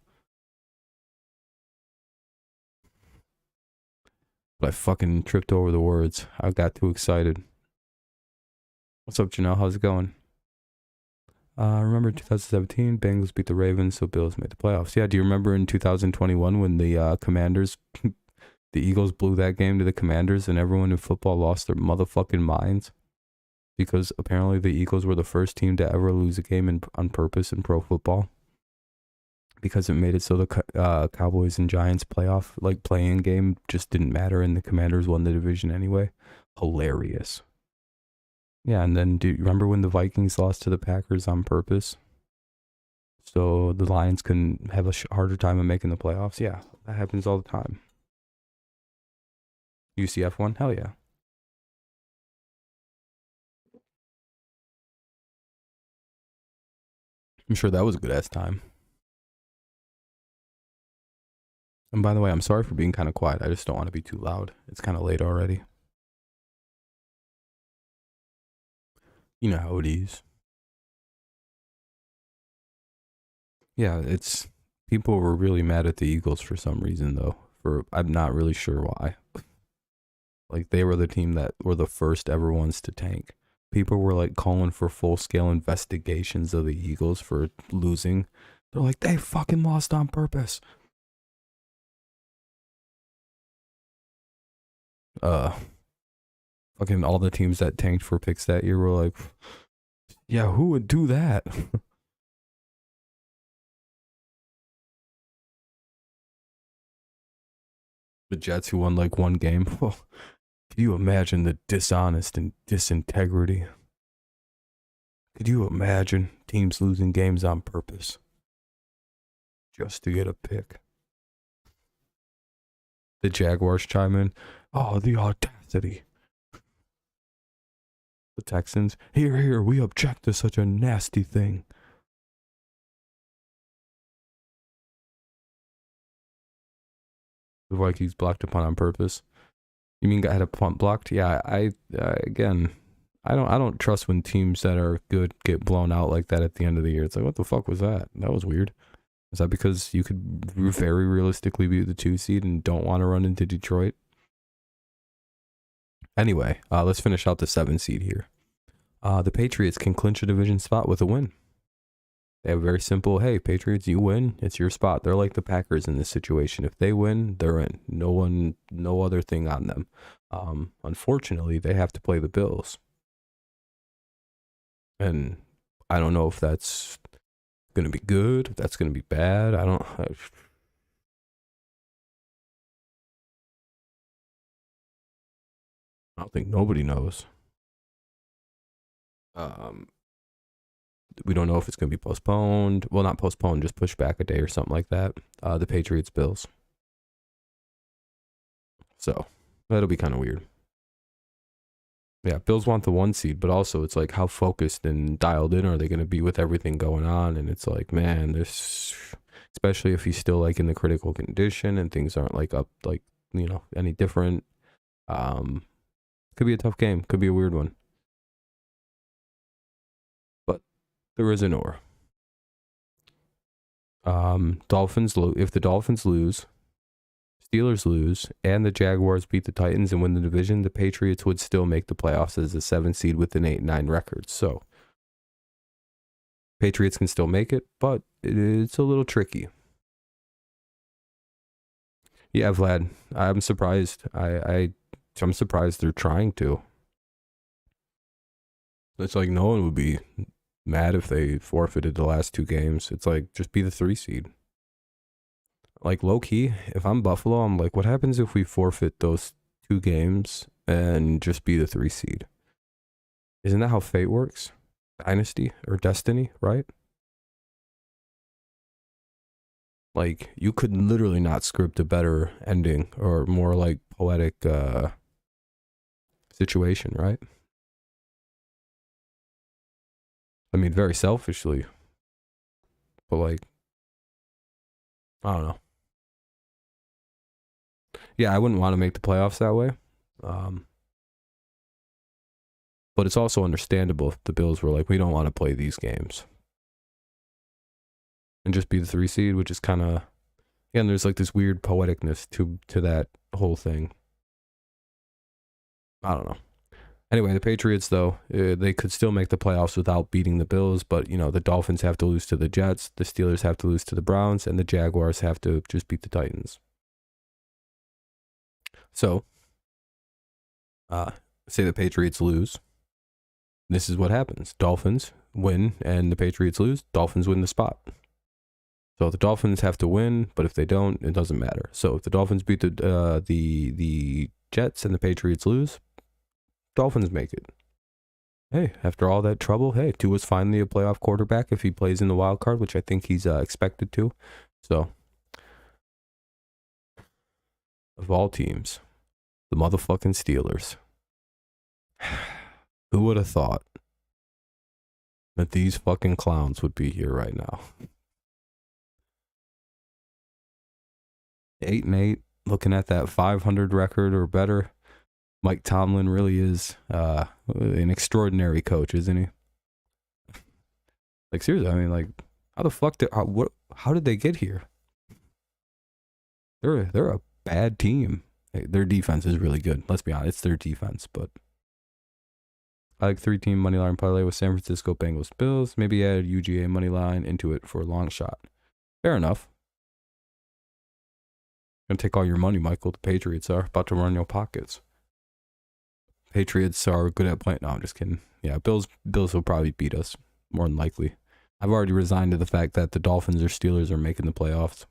But I fucking tripped over the words. I got too excited. What's up, Janelle? How's it going? Remember 2017, Bengals beat the Ravens, so Bills made the playoffs. Yeah, do you remember in 2021 when the Commanders, the Eagles blew that game to the Commanders and everyone in football lost their motherfucking minds? Because apparently the Eagles were the first team to ever lose a game on purpose in pro football. Because it made it so the Cowboys and Giants play-in game just didn't matter and the Commanders won the division anyway. Hilarious. Yeah, and then do you remember when the Vikings lost to the Packers on purpose? So the Lions can have a harder time of making the playoffs? Yeah, that happens all the time. UCF won? Hell yeah. I'm sure that was a good-ass time. And by the way, I'm sorry for being kind of quiet. I just don't want to be too loud. It's kind of late already. You know how it is. Yeah, people were really mad at the Eagles for some reason though. I'm not really sure why. Like they were the team that were the first ever ones to tank. People were like calling for full-scale investigations of the Eagles for losing. They're like, they fucking lost on purpose. Fucking all the teams that tanked for picks that year were like, yeah, who would do that? The Jets who won like one game. Well, could you imagine the dishonest and disintegrity? Could you imagine teams losing games on purpose just to get a pick? The Jaguars chime in. Oh, the audacity. The Texans. Here, we object to such a nasty thing. The Vikings blocked a punt on purpose. You mean had a punt blocked? Yeah, again, I don't trust when teams that are good get blown out like that at the end of the year. It's like, what the fuck was that? That was weird. Is that because you could very realistically be the 2 seed and don't want to run into Detroit? Anyway, let's finish out the 7 seed here. The Patriots can clinch a division spot with a win. They have a very simple, hey, Patriots, you win, it's your spot. They're like the Packers in this situation. If they win, they're in. No other thing on them. Unfortunately, they have to play the Bills. And I don't know if that's going to be good, if that's going to be bad. I don't think nobody knows. We don't know if it's going to be postponed. Well, not postponed, just pushed back a day or something like that. The Patriots Bills. So that'll be kind of weird. Yeah, Bills want the 1 seed, but also it's like how focused and dialed in are they going to be with everything going on? And it's like, man, this, especially if he's still like in the critical condition and things aren't like up, like, any different. Could be a tough game. Could be a weird one. But there is an or. If the Dolphins lose, Steelers lose, and the Jaguars beat the Titans and win the division, the Patriots would still make the playoffs as a 7 seed with an 8-9 record. So Patriots can still make it, but it's a little tricky. Yeah, Vlad, I'm surprised. I'm surprised they're trying to. It's like no one would be mad if they forfeited the last 2 games. It's like, just be the 3 seed. Like, low-key, if I'm Buffalo, I'm like, what happens if we forfeit those 2 games and just be the 3 seed? Isn't that how fate works? Dynasty or destiny, right? Like, you could literally not script a better ending or more, like, poetic situation, right? I mean, very selfishly. But, like, I don't know. Yeah, I wouldn't want to make the playoffs that way. But it's also understandable if the Bills were like, we don't want to play these games. And just be the 3 seed, which is kind of, again, there's like this weird poeticness to that whole thing. I don't know. Anyway, the Patriots, though, they could still make the playoffs without beating the Bills, but, the Dolphins have to lose to the Jets, the Steelers have to lose to the Browns, and the Jaguars have to just beat the Titans. So, say the Patriots lose. This is what happens. Dolphins win, and the Patriots lose. Dolphins win the spot. So the Dolphins have to win, but if they don't, it doesn't matter. So if the Dolphins beat the Jets and the Patriots lose, Dolphins make it. Hey, after all that trouble, hey, Tua's finally a playoff quarterback if he plays in the wild card, which I think he's expected to. So, of all teams, the motherfucking Steelers. Who would have thought that these fucking clowns would be here right now? 8-8, looking at that 500 record or better. Mike Tomlin really is an extraordinary coach, isn't he? Like, seriously, I mean, like, how the fuck how did they get here? They're a bad team. Their defense is really good. Let's be honest, it's their defense, but I like 3-team money line parlay with San Francisco Bengals Bills. Maybe add UGA money line into it for a long shot. Fair enough. Gonna take all your money, Michael. The Patriots are about to run your pockets. Patriots are good at playing. No, I'm just kidding. Yeah, Bills will probably beat us, more than likely. I've already resigned to the fact that the Dolphins or Steelers are making the playoffs.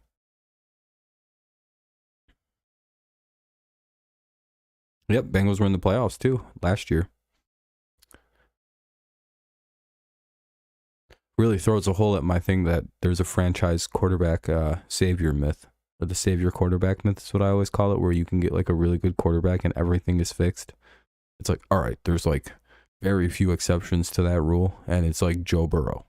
Yep, Bengals were in the playoffs too last year. Really throws a hole at my thing that there's a franchise quarterback savior myth. Or the savior quarterback myth is what I always call it, where you can get like a really good quarterback and everything is fixed. It's like, all right, there's like very few exceptions to that rule, and it's like Joe Burrow.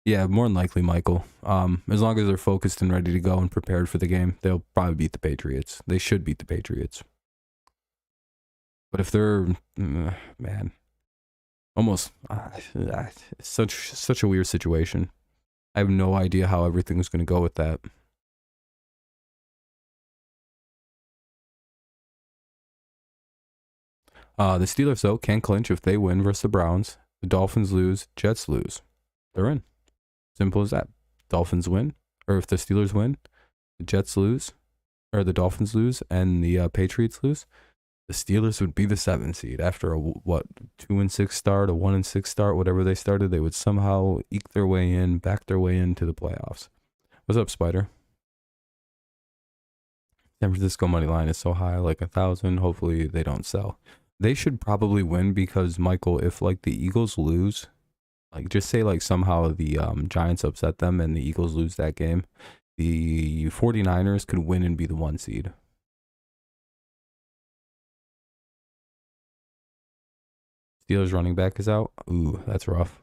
Yeah, more than likely, Michael. As long as they're focused and ready to go and prepared for the game, they'll probably beat the Patriots. They should beat the Patriots. But if they're, man, almost, it's such a weird situation. I have no idea how everything's going to go with that. The Steelers, though, can clinch if they win versus the Browns. The Dolphins lose, Jets lose. They're in. Simple as that. Dolphins win, or if the Steelers win, the Jets lose, or the Dolphins lose, and the Patriots lose. The Steelers would be the 7th seed after a 2-6 start, a 1-6 start, whatever they started. They would somehow eke their way in, back their way into the playoffs. What's up, Spider? San Francisco money line is so high, like 1,000. Hopefully they don't sell. They should probably win because, Michael, if like the Eagles lose, like just say like somehow the Giants upset them and the Eagles lose that game, the 49ers could win and be the 1 seed. Steelers running back is out. Ooh, that's rough.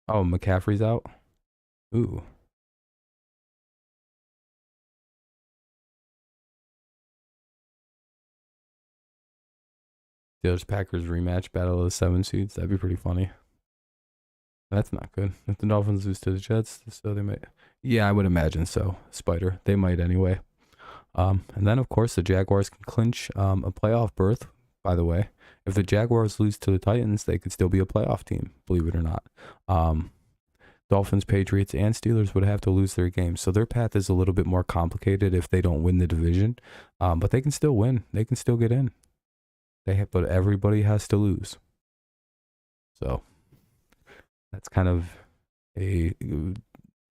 Oh, McCaffrey's out. Ooh. Steelers Packers rematch, battle of the 7 seeds. That'd be pretty funny. That's not good. If the Dolphins lose to the Jets, so they might. Yeah, I would imagine so. Spider, they might anyway. And then of course the Jaguars can clinch a playoff berth. By the way, if the Jaguars lose to the Titans, they could still be a playoff team. Believe it or not. Dolphins, Patriots, and Steelers would have to lose their games, so their path is a little bit more complicated if they don't win the division. But they can still win. They can still get in. But everybody has to lose. So that's kind of a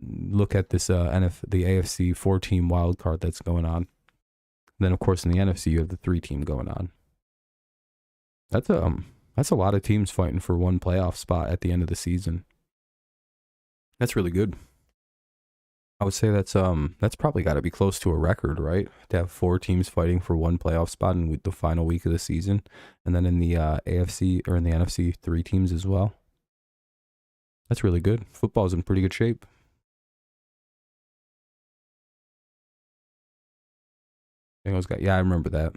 look at this the AFC 4-team wild card that's going on. Then of course in the NFC you have the 3-team going on. That's a lot of teams fighting for one playoff spot at the end of the season. That's really good. I would say that's probably got to be close to a record, right? To have 4 teams fighting for one playoff spot in the final week of the season, and then in the AFC or in the NFC 3 teams as well. That's really good. Football's in pretty good shape. Yeah, I remember that.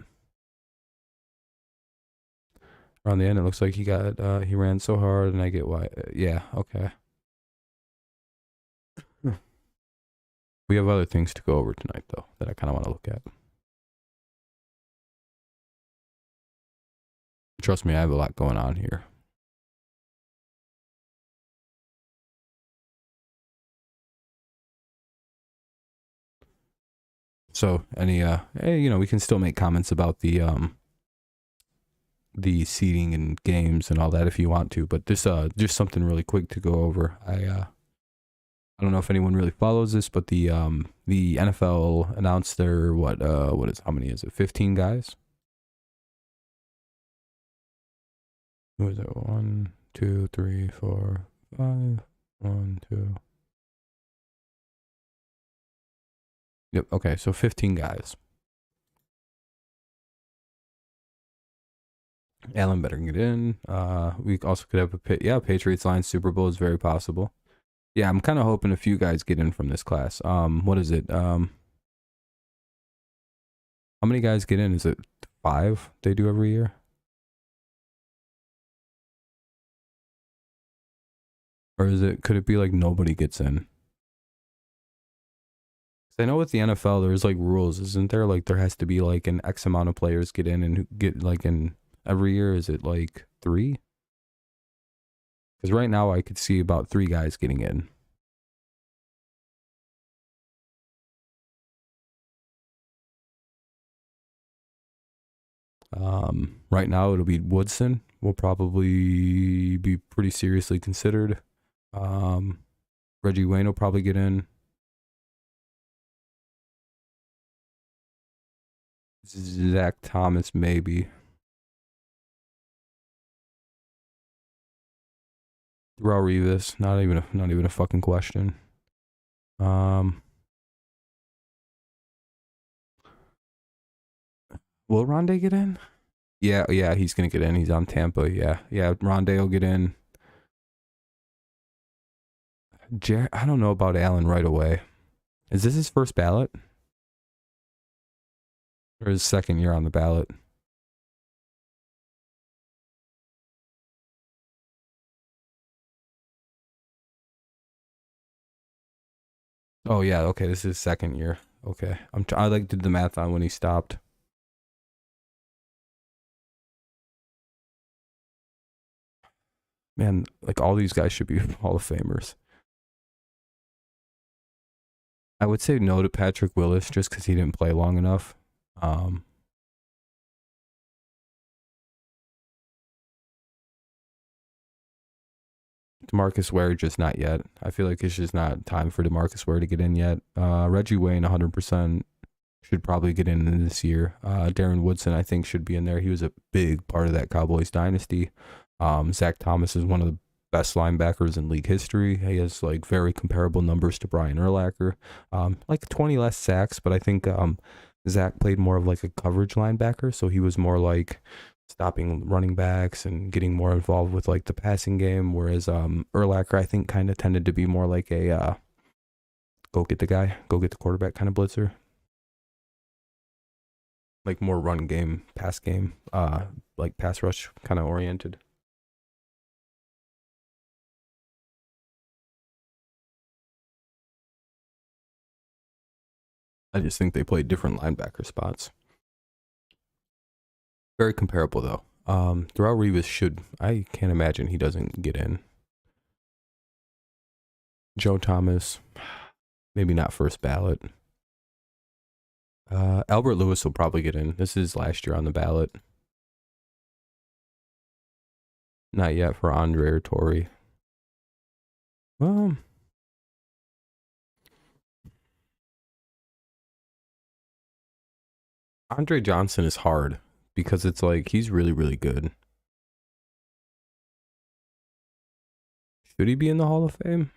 Around the end, it looks like he ran so hard, and I get why. Yeah, okay. We have other things to go over tonight, though, that I kind of want to look at. Trust me, I have a lot going on here. So, we can still make comments about the seating and games and all that if you want to, but this just something really quick to go over. I don't know if anyone really follows this, but the NFL announced their how many is it? 15 guys. Who is it? 1, 2, 3, 4, 5. 1, 2. Yep. Okay, so 15 guys. Allen better get in. We also could have Patriots Lions Super Bowl is very possible. Yeah, I'm kind of hoping a few guys get in from this class. What is it? How many guys get in? Is it 5 they do every year? Or could it be like nobody gets in? I know with the NFL, there's like rules, isn't there? Like there has to be like an X amount of players get in and get like in every year. Is it like 3? Because right now I could see about 3 guys getting in. Right now it'll be Woodson. Will probably be pretty seriously considered. Reggie Wayne will probably get in. Zach Thomas maybe. Darrelle Revis, not even a fucking question. Will Rondé get in? Yeah, he's gonna get in. He's on Tampa. Yeah, Rondé will get in. I don't know about Allen right away. Is this his first ballot? Or his second year on the ballot? Oh yeah, okay, this is his second year. Okay, I did the math on when he stopped. Man, like all these guys should be Hall of Famers. I would say no to Patrick Willis just because he didn't play long enough. DeMarcus Ware, just not yet. I feel like it's just not time for DeMarcus Ware to get in yet. Reggie Wayne, 100% should probably get in this year. Darren Woodson, I think, should be in there. He was a big part of that Cowboys dynasty. Zach Thomas is one of the best linebackers in league history. He has like very comparable numbers to Brian Urlacher. Like 20 less sacks, but I think Zach played more of like a coverage linebacker, so he was more like stopping running backs and getting more involved with like the passing game. Whereas Urlacher, I think, kind of tended to be more like a go get the quarterback kind of blitzer. Like more run game, pass game, like pass rush kind of oriented. I just think they played different linebacker spots. Very comparable though. Darrelle Revis I can't imagine he doesn't get in. Joe Thomas, maybe not first ballot. Albert Lewis will probably get in. This is last year on the ballot. Not yet for Andre or Torrey. Andre Johnson is hard because it's like he's really, really good. Should he be in the Hall of Fame?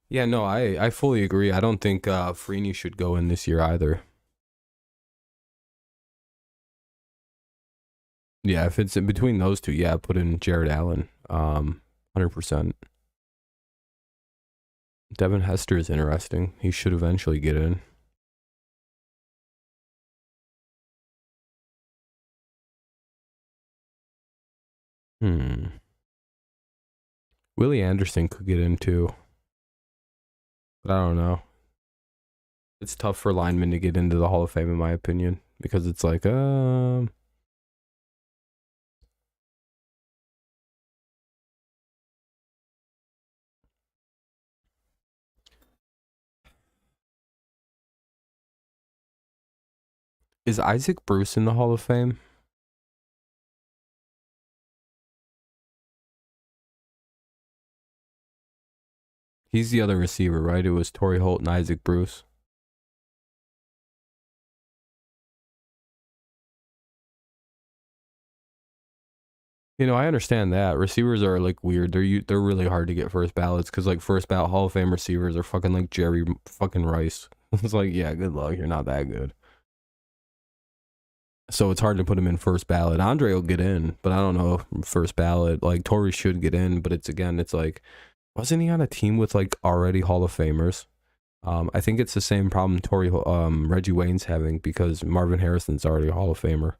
Yeah, no, I fully agree. I don't think Freeney should go in this year either. Yeah, if it's in between those two, yeah, put in Jared Allen. 100%. Devin Hester is interesting. He should eventually get in. Willie Anderson could get in too. But I don't know. It's tough for linemen to get into the Hall of Fame, in my opinion, because it's like, is Isaac Bruce in the Hall of Fame? He's the other receiver, right? It was Torrey Holt and Isaac Bruce. You know, I understand that. Receivers are like weird. They're really hard to get first ballots because like first ballot Hall of Fame receivers are fucking like Jerry fucking Rice. It's like, yeah, good luck. You're not that good. So it's hard to put him in first ballot. Andre will get in, but I don't know first ballot. Like Torrey should get in, but it's like, wasn't he on a team with like already Hall of Famers? I think it's the same problem Reggie Wayne's having because Marvin Harrison's already a Hall of Famer.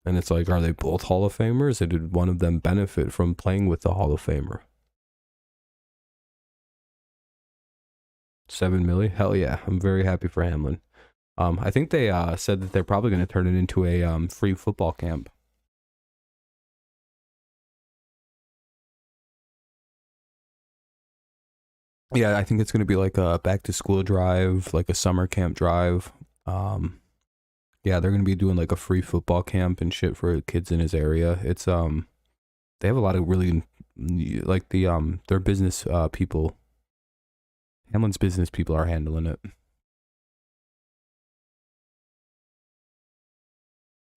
And it's like, are they both Hall of Famers? Or did one of them benefit from playing with the Hall of Famer? $7 million? Hell yeah. I'm very happy for Hamlin. I think they said that they're probably going to turn it into a free football camp. Yeah, I think it's going to be like a back to school drive, like a summer camp drive. Yeah, they're going to be doing like a free football camp and shit for kids in his area. It's they have a lot of really like their business people. Hamlin's business people are handling it.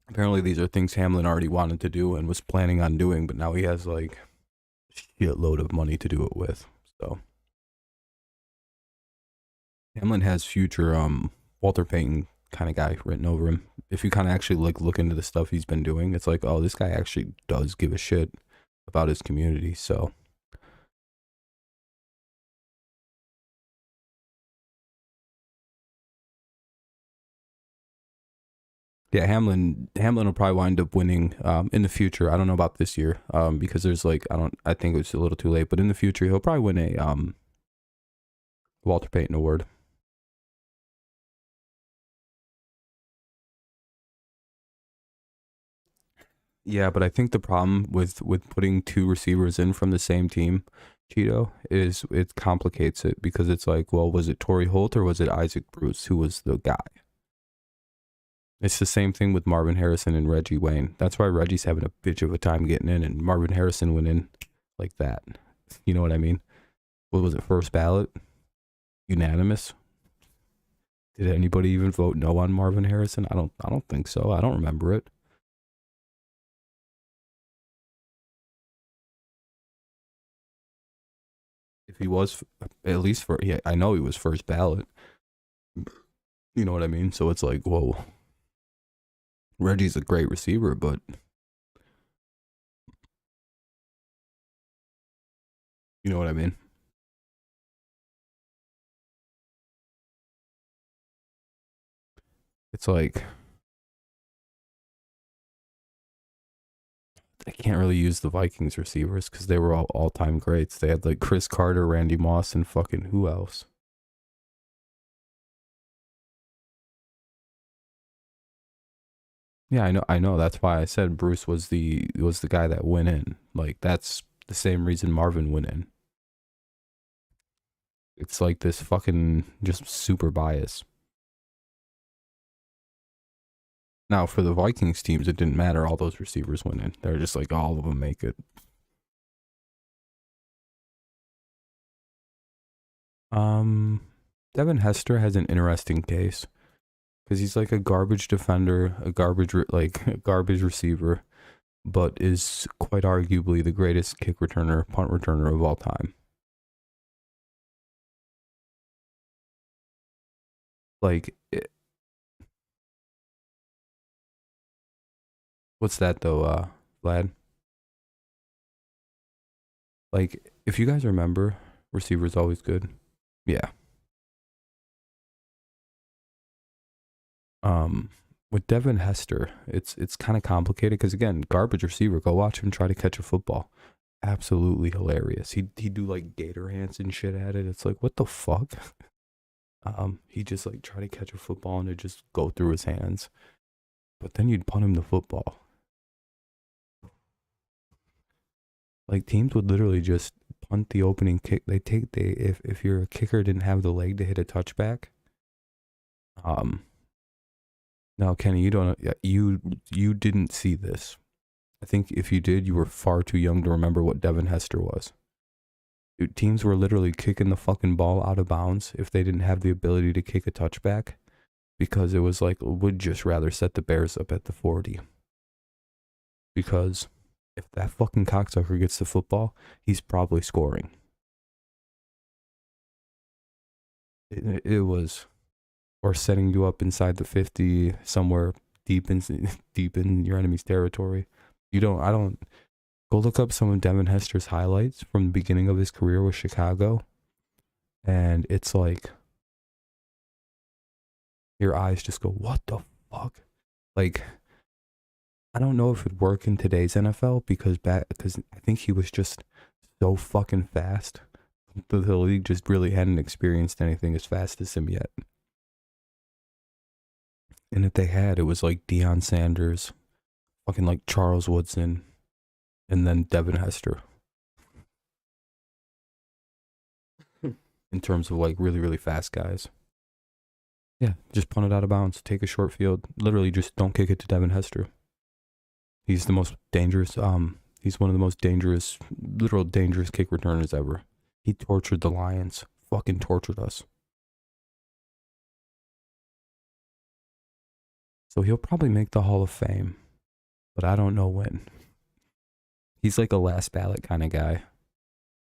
Apparently these are things Hamlin already wanted to do and was planning on doing, but now he has like a shitload of money to do it with. So Hamlin has future Walter Payton kind of guy written over him. If you kind of actually like look into the stuff he's been doing, it's like, oh, this guy actually does give a shit about his community. So yeah, Hamlin will probably wind up winning in the future. I don't know about this year because there's like I think it's a little too late, but in the future he'll probably win a Walter Payton award. Yeah, but I think the problem with putting two receivers in from the same team, Cheeto, is it complicates it because it's like, well, was it Torrey Holt or was it Isaac Bruce who was the guy? It's the same thing with Marvin Harrison and Reggie Wayne. That's why Reggie's having a bitch of a time getting in, and Marvin Harrison went in like that. You know what I mean? What was it, first ballot? Unanimous? Did anybody even vote no on Marvin Harrison? I don't think so. I don't remember it. he was at least for, yeah, I know he was first ballot. You know what I mean? So it's like, whoa, Reggie's a great receiver, but you know what I mean? It's like, I can't really use the Vikings receivers because they were all-time greats. They had like Chris Carter, Randy Moss, and fucking who else? Yeah, I know. That's why I said Bruce was the guy that went in. Like that's the same reason Marvin went in. It's like this fucking just super bias. Now for the Vikings teams, it didn't matter. All those receivers went in. They're just like all of them make it. Um, Devin Hester has an interesting case because he's like a garbage defender, like a garbage receiver, but is quite arguably the greatest kick returner, punt returner of all time. Like, what's that though, Vlad? Like, if you guys remember, receiver's always good. Yeah. With Devin Hester, it's kind of complicated because again, garbage receiver. Go watch him try to catch a football. Absolutely hilarious. He'd do like gator hands and shit at it. It's like what the fuck. He just like try to catch a football and it just go through his hands. But then you'd punt him the football. Like teams would literally just punt the opening kick. If your kicker didn't have the leg to hit a touchback. Now Kenny, you didn't see this. I think if you did, you were far too young to remember what Devin Hester was. Dude, teams were literally kicking the fucking ball out of bounds if they didn't have the ability to kick a touchback because it was like, would just rather set the Bears up at the 40. Because if that fucking cocksucker gets the football, he's probably scoring. It was, or setting you up inside the 50 somewhere deep in your enemy's territory. I don't go look up some of Devin Hester's highlights from the beginning of his career with Chicago. And it's like your eyes just go, what the fuck? Like, I don't know if it'd work in today's NFL because I think he was just so fucking fast. The league just really hadn't experienced anything as fast as him yet. And if they had, it was like Deion Sanders, fucking like Charles Woodson, and then Devin Hester. In terms of like really, really fast guys. Yeah, just punt it out of bounds. Take a short field. Literally just don't kick it to Devin Hester. He's the most dangerous, he's one of the most dangerous, literal dangerous kick returners ever. He tortured the Lions. Fucking tortured us. So he'll probably make the Hall of Fame, but I don't know when. He's like a last ballot kind of guy.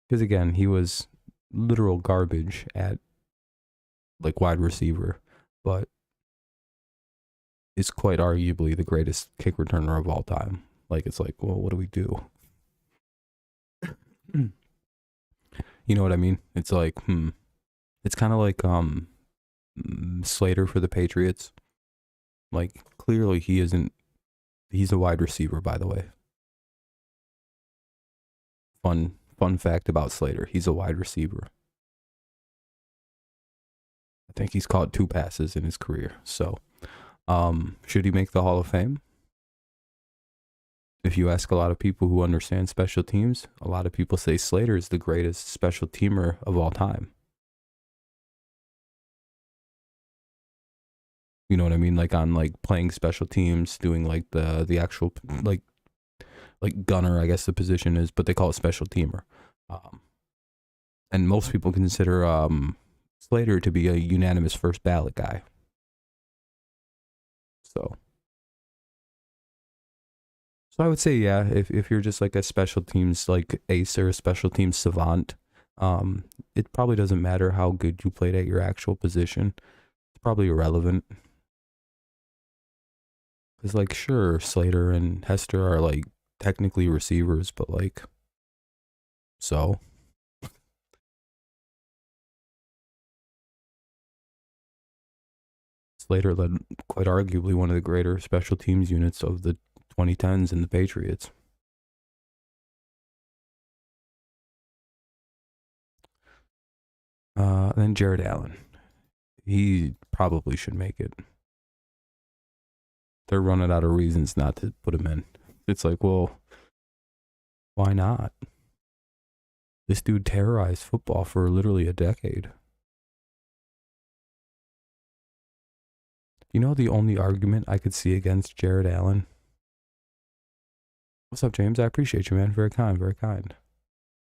Because again, he was literal garbage at like wide receiver, but is quite arguably the greatest kick returner of all time. Like it's like, well, what do we do? You know what I mean? It's like, It's kind of like Slater for the Patriots. Like clearly he isn't. He's a wide receiver, by the way. Fun fact about Slater: he's a wide receiver. I think he's caught 2 passes in his career. So, should he make the Hall of Fame? If you ask a lot of people who understand special teams, a lot of people say Slater is the greatest special teamer of all time. You know what I mean? Like on like playing special teams, doing like the actual like gunner, I guess the position is, but they call it special teamer. And most people consider Slater to be a unanimous first ballot guy. So I would say, yeah, if you're just like a special teams like ace or a special teams savant, It probably doesn't matter how good you played at your actual position. It's probably irrelevant. Because, like, sure, Slater and Hester are, like, technically receivers, but, like, so. Slater led quite arguably one of the greater special teams units of the 2010s in the Patriots. Then Jared Allen. He probably should make it. They're running out of reasons not to put him in. It's like, well, why not? This dude terrorized football for literally a decade. You know the only argument I could see against Jared Allen? What's up, James? I appreciate you, man. Very kind, very kind.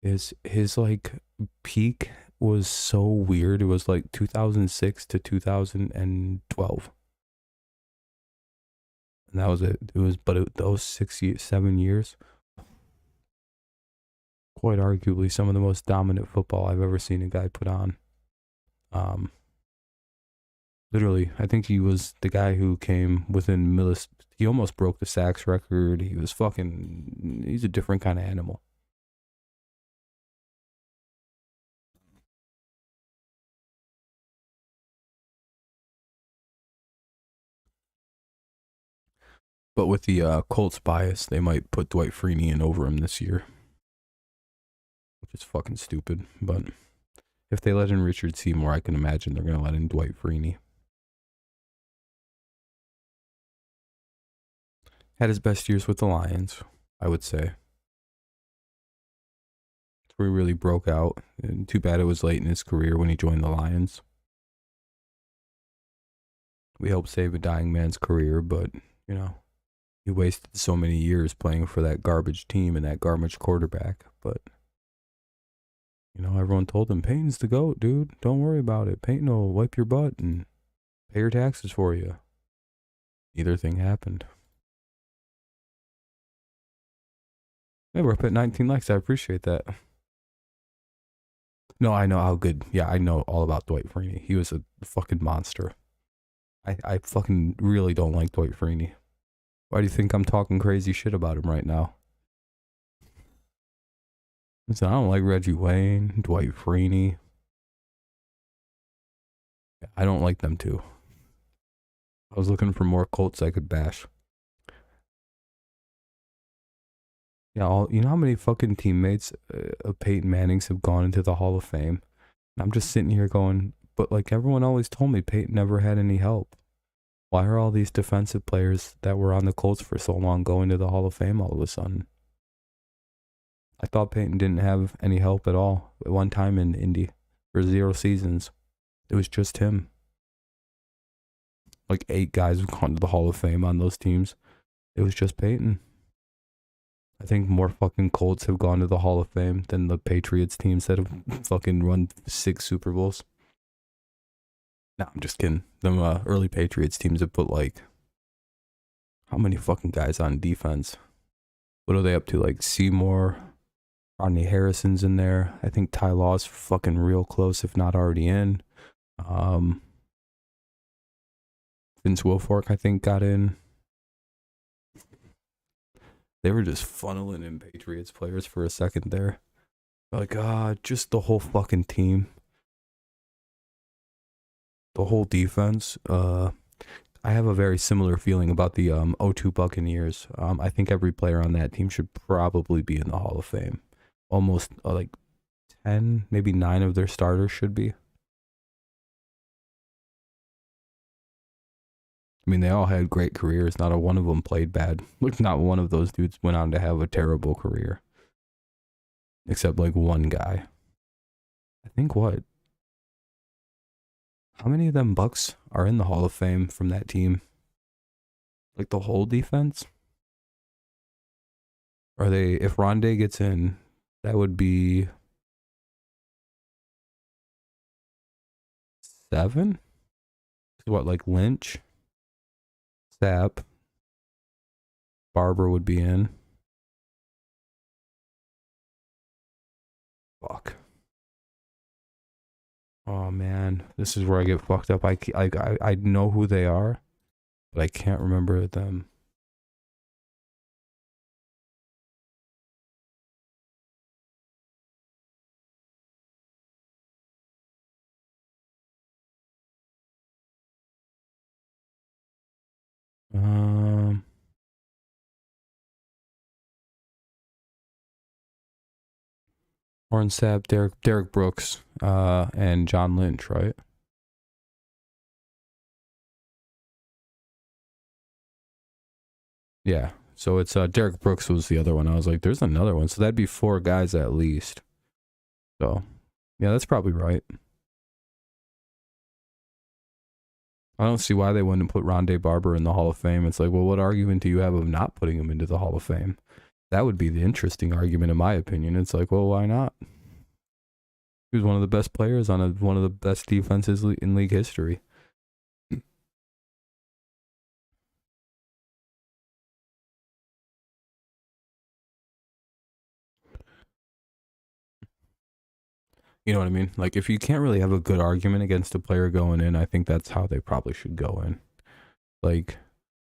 Is his, like, peak was so weird. It was like 2006 to 2012. And that was it. Those 7 years, quite arguably some of the most dominant football I've ever seen a guy put on. Literally, I think he was the guy who came within he almost broke the sacks record. He's a different kind of animal. But with the Colts bias, they might put Dwight Freeney in over him this year, which is fucking stupid. But if they let in Richard Seymour, I can imagine they're going to let in Dwight Freeney. Had his best years with the Lions, I would say. That's where he really broke out. And too bad it was late in his career when he joined the Lions. We helped save a dying man's career, but, you know, he wasted so many years playing for that garbage team and that garbage quarterback. But, you know, everyone told him, Peyton's the GOAT, dude. Don't worry about it. Peyton will wipe your butt and pay your taxes for you. Neither thing happened. Hey, we're up at 19 likes. I appreciate that. No, I know how good. Yeah, I know all about Dwight Freeney. He was a fucking monster. I fucking really don't like Dwight Freeney. Why do you think I'm talking crazy shit about him right now? Listen, I don't like Reggie Wayne, Dwight Freeney. I don't like them too. I was looking for more Colts I could bash. Yeah, you know how many fucking teammates of Peyton Manning's have gone into the Hall of Fame? And I'm just sitting here going, but like everyone always told me, Peyton never had any help. Why are all these defensive players that were on the Colts for so long going to the Hall of Fame all of a sudden? I thought Peyton didn't have any help at all at one time in Indy for 0 seasons. It was just him. Like 8 guys have gone to the Hall of Fame on those teams. It was just Peyton. I think more fucking Colts have gone to the Hall of Fame than the Patriots teams that have fucking run 6 Super Bowls. No, I'm just kidding. Them early Patriots teams have put like, how many fucking guys on defense? What are they up to? Like Seymour, Rodney Harrison's in there. I think Ty Law's fucking real close, if not already in. Vince Wilfork, I think, got in. They were just funneling in Patriots players for a second there. Like, just the whole fucking team. The whole defense. I have a very similar feeling about the 02 Buccaneers. I think every player on that team should probably be in the Hall of Fame. Almost like 10, maybe 9 of their starters should be. I mean, they all had great careers. Not a one of them played bad. Like, not one of those dudes went on to have a terrible career. Except, like, one guy. I think what? How many of them Bucks are in the Hall of Fame from that team? Like, the whole defense? Are they, if Rondé gets in, that would be 7? What, like Lynch? Sapp? Barber would be in. Fuck. Oh man, this is where I get fucked up. I know who they are, but I can't remember them. Um, Warren Sapp, Derek Brooks, and John Lynch, right? Yeah. So it's Derek Brooks was the other one. I was like, there's another one. So that'd be 4 guys at least. So yeah, that's probably right. I don't see why they wouldn't put Rondé Barber in the Hall of Fame. It's like, well, what argument do you have of not putting him into the Hall of Fame? That would be the interesting argument, in my opinion. It's like, well, why not? He was one of the best players on one of the best defenses in league history. You know what I mean? Like, if you can't really have a good argument against a player going in, I think that's how they probably should go in. Like,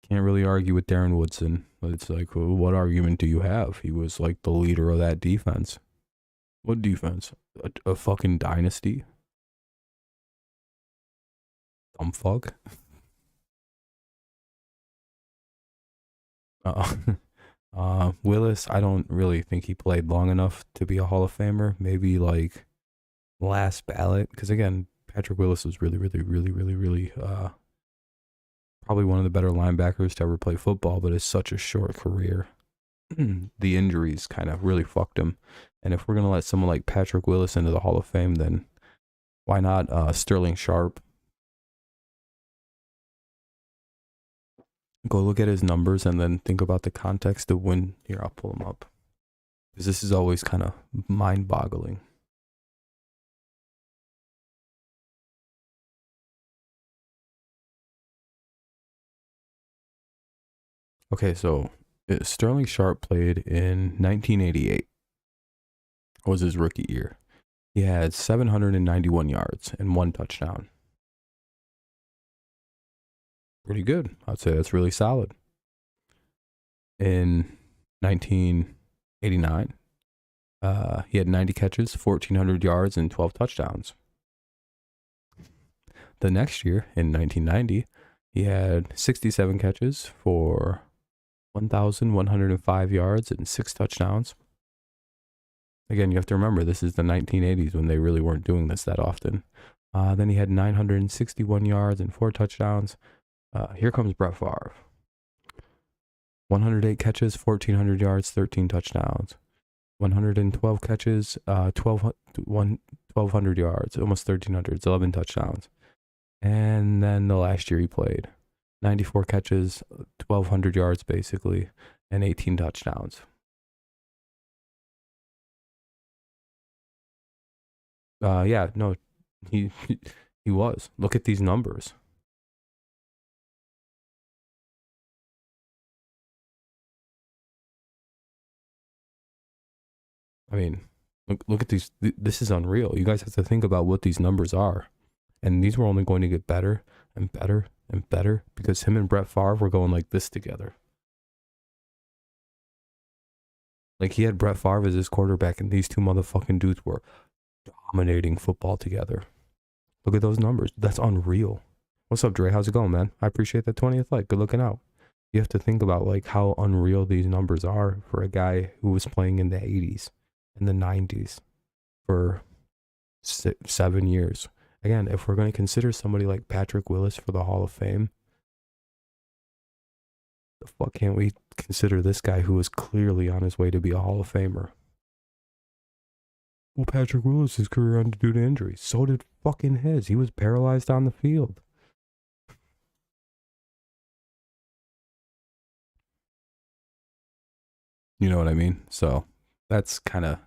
can't really argue with Darren Woodson. But it's like, well, what argument do you have? He was like the leader of that defense. What defense? A fucking dynasty? Dumb fuck. Uh, Willis, I don't really think he played long enough to be a Hall of Famer. Maybe like last ballot. Because again, Patrick Willis was really probably one of the better linebackers to ever play football, but it's such a short career. The injuries kind of really fucked him. And if we're going to let someone like Patrick Willis into the Hall of Fame, then why not Sterling Sharp? Go look at his numbers and then think about the context of when. Here, I'll pull them up. Because this is always kind of mind boggling. Okay, so Sterling Sharp played in 1988. Was his rookie year. He had 791 yards and 1 touchdown. Pretty good. I'd say that's really solid. In 1989, he had 90 catches, 1,400 yards, and 12 touchdowns. The next year, in 1990, he had 67 catches for 1,105 yards and 6 touchdowns. Again, you have to remember, this is the 1980s when they really weren't doing this that often. Then he had 961 yards and 4 touchdowns. Here comes Brett Favre. 108 catches, 1,400 yards, 13 touchdowns. 112 catches, 1,200 yards, almost 1,300, 11 touchdowns. And then the last year he played, 94 catches, 1,200 yards basically, and 18 touchdowns. Yeah, no, he was. Look at these numbers. I mean, look at these. This is unreal. You guys have to think about what these numbers are. And these were only going to get better and better and better because him and Brett Favre were going like this together. Like he had Brett Favre as his quarterback, and these two motherfucking dudes were dominating football together. Look at those numbers. That's unreal. What's up, Dre? How's it going, man? I appreciate that 20th like. Good looking out. You have to think about like how unreal these numbers are for a guy who was playing in the 80s and the 90s for 7 years. Again, if we're going to consider somebody like Patrick Willis for the Hall of Fame, the fuck can't we consider this guy who was clearly on his way to be a Hall of Famer? Well, Patrick Willis' career ended due to injury. So did fucking his. He was paralyzed on the field. You know what I mean? So that's kind of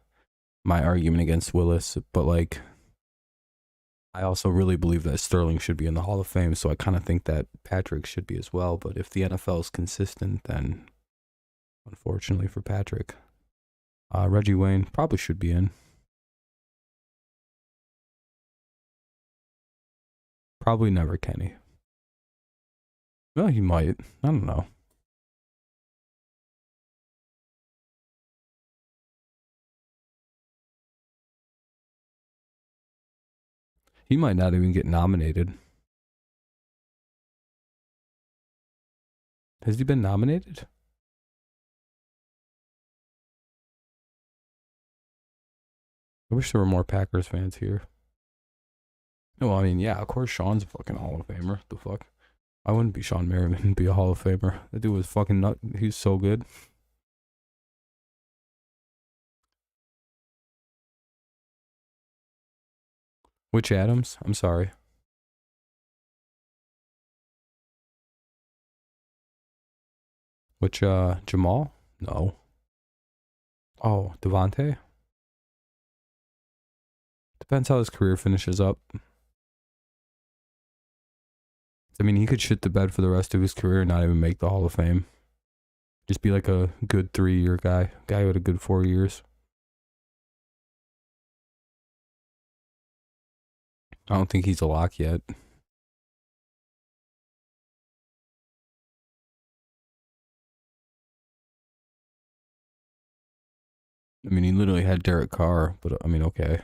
my argument against Willis. But like, I also really believe that Sterling should be in the Hall of Fame. So I kind of think that Patrick should be as well. But if the NFL is consistent, then unfortunately for Patrick, Reggie Wayne probably should be in. Probably never, Kenny. Well, he might. I don't know. He might not even get nominated. Has he been nominated? I wish there were more Packers fans here. Well, I mean, yeah, of course Sean's a fucking Hall of Famer. The fuck? I wouldn't be Sean Merriman and be a Hall of Famer. That dude was fucking nut. He's so good. Which Adams? I'm sorry. Which, Jamal? No. Oh, Devontae? Depends how his career finishes up. I mean, he could shit the bed for the rest of his career and not even make the Hall of Fame. Just be like a good 3-year guy. Guy who had a good 4 years. I don't think he's a lock yet. I mean, he literally had Derek Carr, but I mean, okay.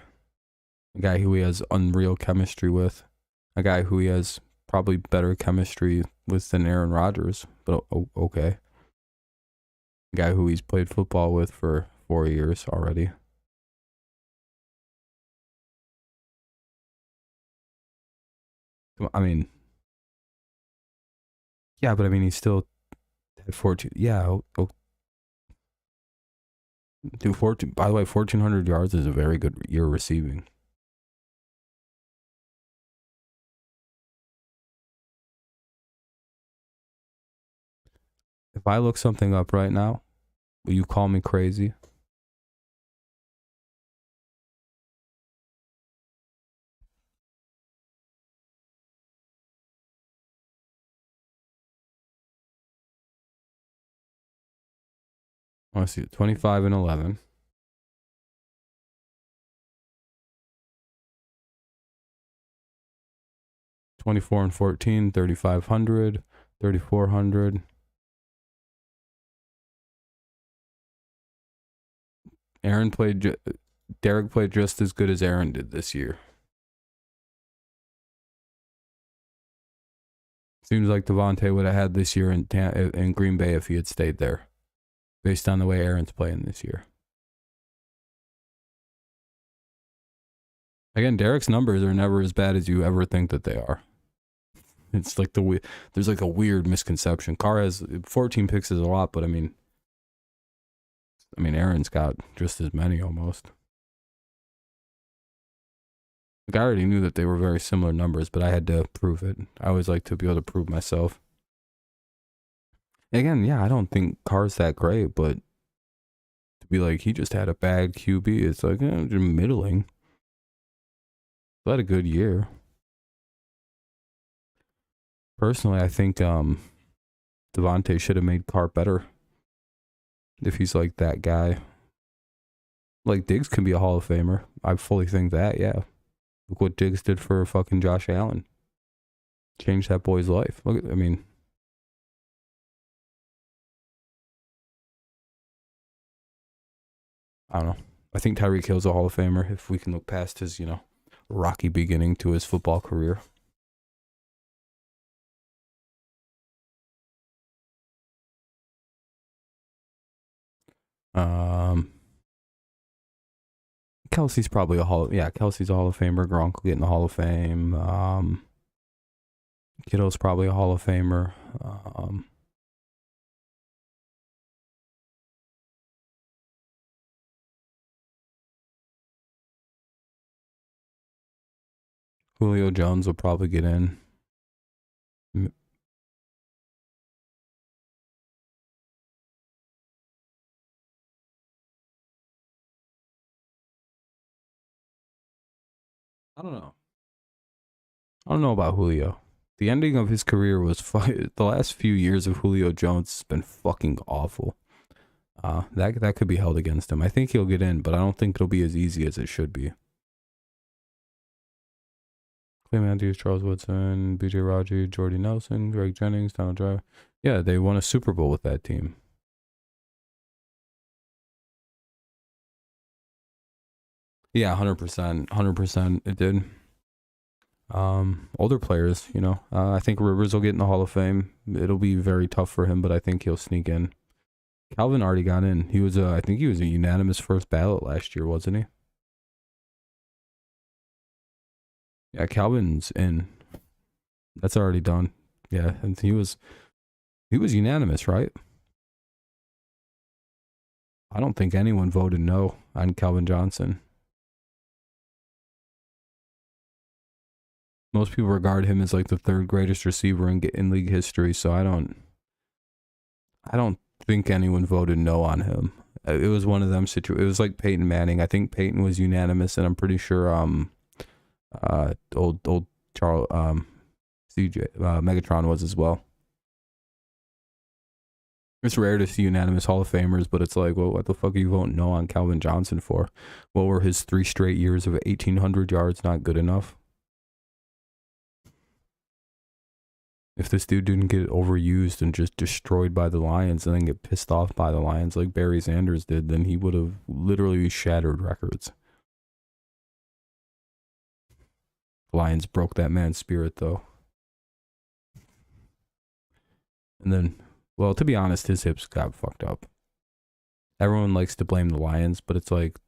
A guy who he has unreal chemistry with. A guy who he has probably better chemistry with than Aaron Rodgers, but okay. A guy who he's played football with for 4 years already. I mean, yeah, but I mean, he still had 14. Yeah, dude, 14. By the way, 1,400 yards is a very good year receiving. If I look something up right now, will you call me crazy? I want to see it. 25 and 11. 24 and 14, 3,500, 3,400. Derek played just as good as Aaron did this year. Seems like Devontae would have had this year in Green Bay if he had stayed there, based on the way Aaron's playing this year. Again, Derek's numbers are never as bad as you ever think that they are. It's like there's like a weird misconception. Carr has 14 picks is a lot, but I mean, Aaron's got just as many almost. Like, I already knew that they were very similar numbers, but I had to prove it. I always like to be able to prove myself. Again, yeah, I don't think Carr's that great, but to be like, he just had a bad QB, it's like, middling. He had a good year. Personally, I think Devontae should have made Carr better. If he's like that guy. Like, Diggs can be a Hall of Famer. I fully think that, yeah. Look what Diggs did for fucking Josh Allen. Changed that boy's life. Look, I don't know. I think Tyreek Hill's a Hall of Famer if we can look past his, rocky beginning to his football career. Kelsey's probably Kelsey's a Hall of Famer. Gronk will get in the Hall of Fame. Kittle's probably a Hall of Famer. Julio Jones will probably get in. I don't know. I don't know about Julio. The ending of his career was the last few years of Julio Jones has been fucking awful. That could be held against him. I think he'll get in, but I don't think it'll be as easy as it should be. Clay Matthews, Charles Woodson, B.J. Raji, Jordy Nelson, Greg Jennings, Donald Driver. Yeah, they won a Super Bowl with that team. Yeah, 100%. 100% it did. Older players, you know. I think Rivers will get in the Hall of Fame. It'll be very tough for him, but I think he'll sneak in. Calvin already got in. He was, I think he was a unanimous first ballot last year, wasn't he? Yeah, Calvin's in. That's already done. Yeah, and he was unanimous, right? I don't think anyone voted no on Calvin Johnson. Most people regard him as like the third greatest receiver in league history, so I don't think anyone voted no on him. It was one of them it was like Peyton Manning. I think Peyton was unanimous, and I'm pretty sure old Charles CJ Megatron was as well. It's rare to see unanimous Hall of Famers, but it's like, well, what the fuck are you voting no on Calvin Johnson for? What were his 3 straight years of 1,800 yards not good enough? If this dude didn't get overused and just destroyed by the Lions and then get pissed off by the Lions like Barry Sanders did, then he would have literally shattered records. The Lions broke that man's spirit, though. And then, well, to be honest, his hips got fucked up. Everyone likes to blame the Lions, but it's like,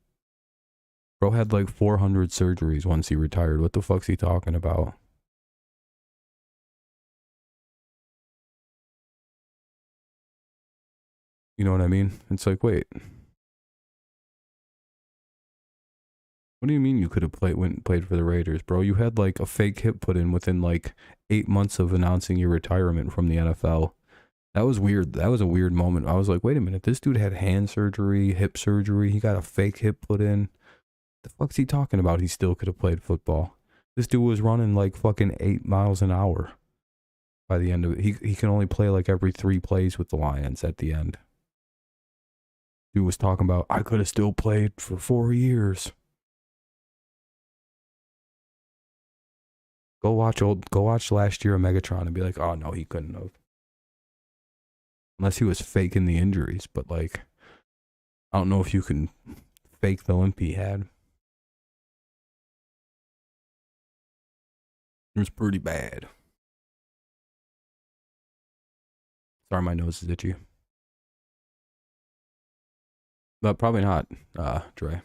bro had like 400 surgeries once he retired. What the fuck's he talking about? You know what I mean? It's like, wait. What do you mean you could have went and played for the Raiders, bro? You had like a fake hip put in within like 8 months of announcing your retirement from the NFL. That was weird. That was a weird moment. I was like, wait a minute. This dude had hand surgery, hip surgery. He got a fake hip put in. The fuck's he talking about? He still could have played football. This dude was running like fucking 8 miles an hour by the end of it. He can only play like every 3 plays with the Lions at the end. Dude was talking about, I could have still played for 4 years. Go watch last year of Megatron and be like, oh no, he couldn't have. Unless he was faking the injuries, but like, I don't know if you can fake the limp he had. It was pretty bad. Sorry, my nose is itchy. But probably not, Dre.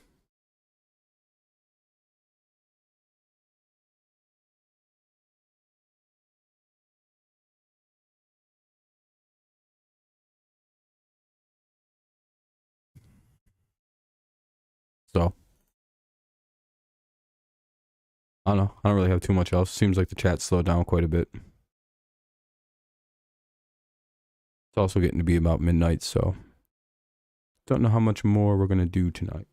So, I don't know. I don't really have too much else. Seems like the chat slowed down quite a bit. It's also getting to be about midnight, so don't know how much more we're going to do tonight.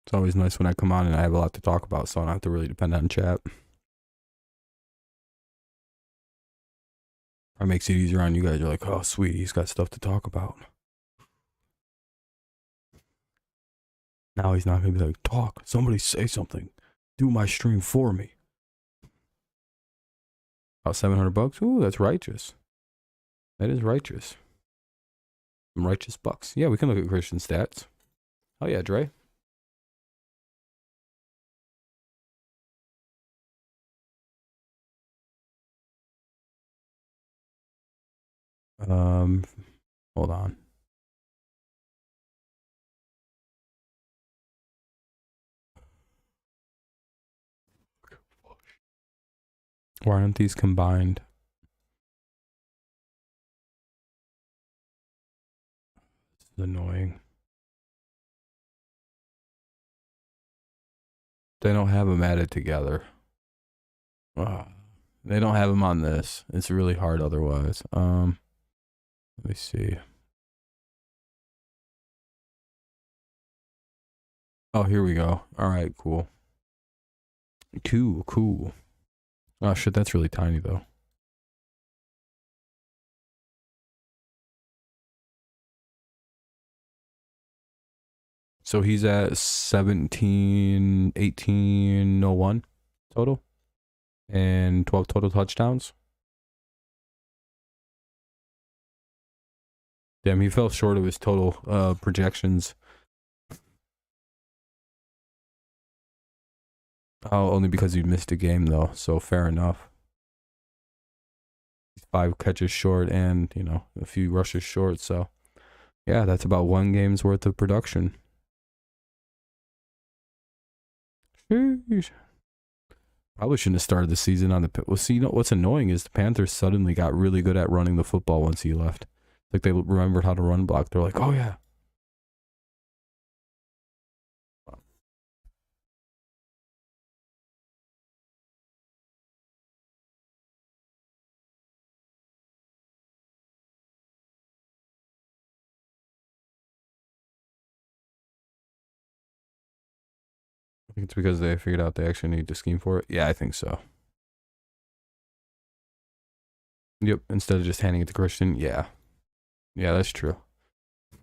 It's always nice when I come on and I have a lot to talk about, so I don't have to really depend on chat. It makes it easier on you guys. You're like, oh, sweet, he's got stuff to talk about. Now he's not going to be like, talk, somebody say something. Do my stream for me. About $700? Ooh, that's righteous. That is righteous. Some righteous bucks. Yeah, we can look at Christian stats. Oh yeah, Dre. Hold on. Why aren't these combined? This is annoying. They don't have them added together. They don't have them on this. It's really hard otherwise. Let me see. Oh, here we go. All right, cool. Cool. Oh shit, that's really tiny though. So he's at 17, 1801 total and 12 total touchdowns. Damn, he fell short of his total projections. Oh, only because he missed a game though, so fair enough. 5 catches short and, you know, a few rushes short, so yeah, that's about 1 game's worth of production. Sheesh. Probably shouldn't have started the season on the... Well, see, you know, what's annoying is the Panthers suddenly got really good at running the football once he left. Like, they remembered how to run block. They're like, oh, yeah. I think it's because they figured out they actually need to scheme for it. Yeah, I think so. Yep, instead of just handing it to Christian. Yeah. Yeah, that's true.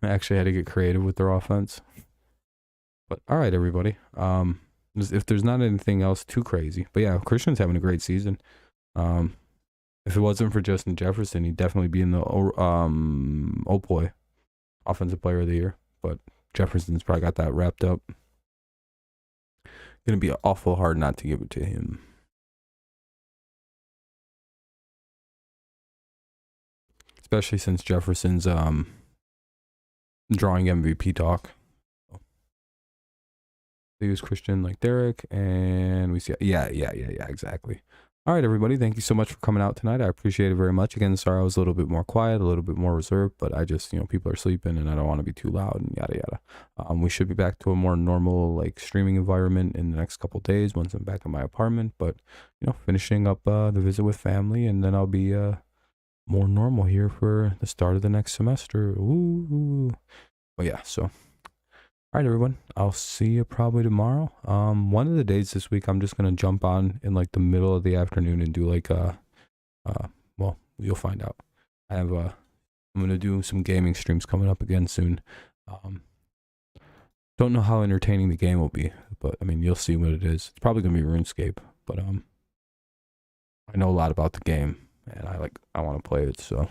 I actually had to get creative with their offense. But all right, everybody. If there's not anything else too crazy, but yeah, Christian's having a great season. If it wasn't for Justin Jefferson, he'd definitely be in the Opoy Offensive Player of the Year. But Jefferson's probably got that wrapped up. Gonna be awful hard not to give it to him. Especially since Jefferson's drawing MVP talk. They use Christian like Derek, and we see yeah, exactly. All right, everybody, thank you so much for coming out tonight. I appreciate it very much. Again, sorry I was a little bit more quiet, a little bit more reserved, but I just, you know, people are sleeping and I don't want to be too loud and yada yada. We should be back to a more normal like streaming environment in the next couple of days once I'm back in my apartment, but you know, finishing up the visit with family, and then I'll be more normal here for the start of the next semester. Ooh. But yeah, so all right, everyone. I'll see you probably tomorrow. One of the days this week, I'm just gonna jump on in like the middle of the afternoon and do like well, you'll find out. I'm gonna do some gaming streams coming up again soon. Don't know how entertaining the game will be, but I mean, you'll see what it is. It's probably gonna be RuneScape, but I know a lot about the game and I want to play it, so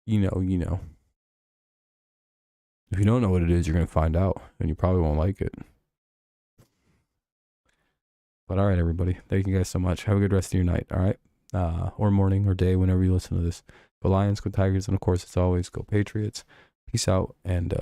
you know. If you don't know what it is, you're going to find out, and you probably won't like it. But all right, everybody. Thank you guys so much. Have a good rest of your night, all right? Or morning or day, whenever you listen to this. Go Lions, go Tigers, and of course, as always, go Patriots. Peace out, and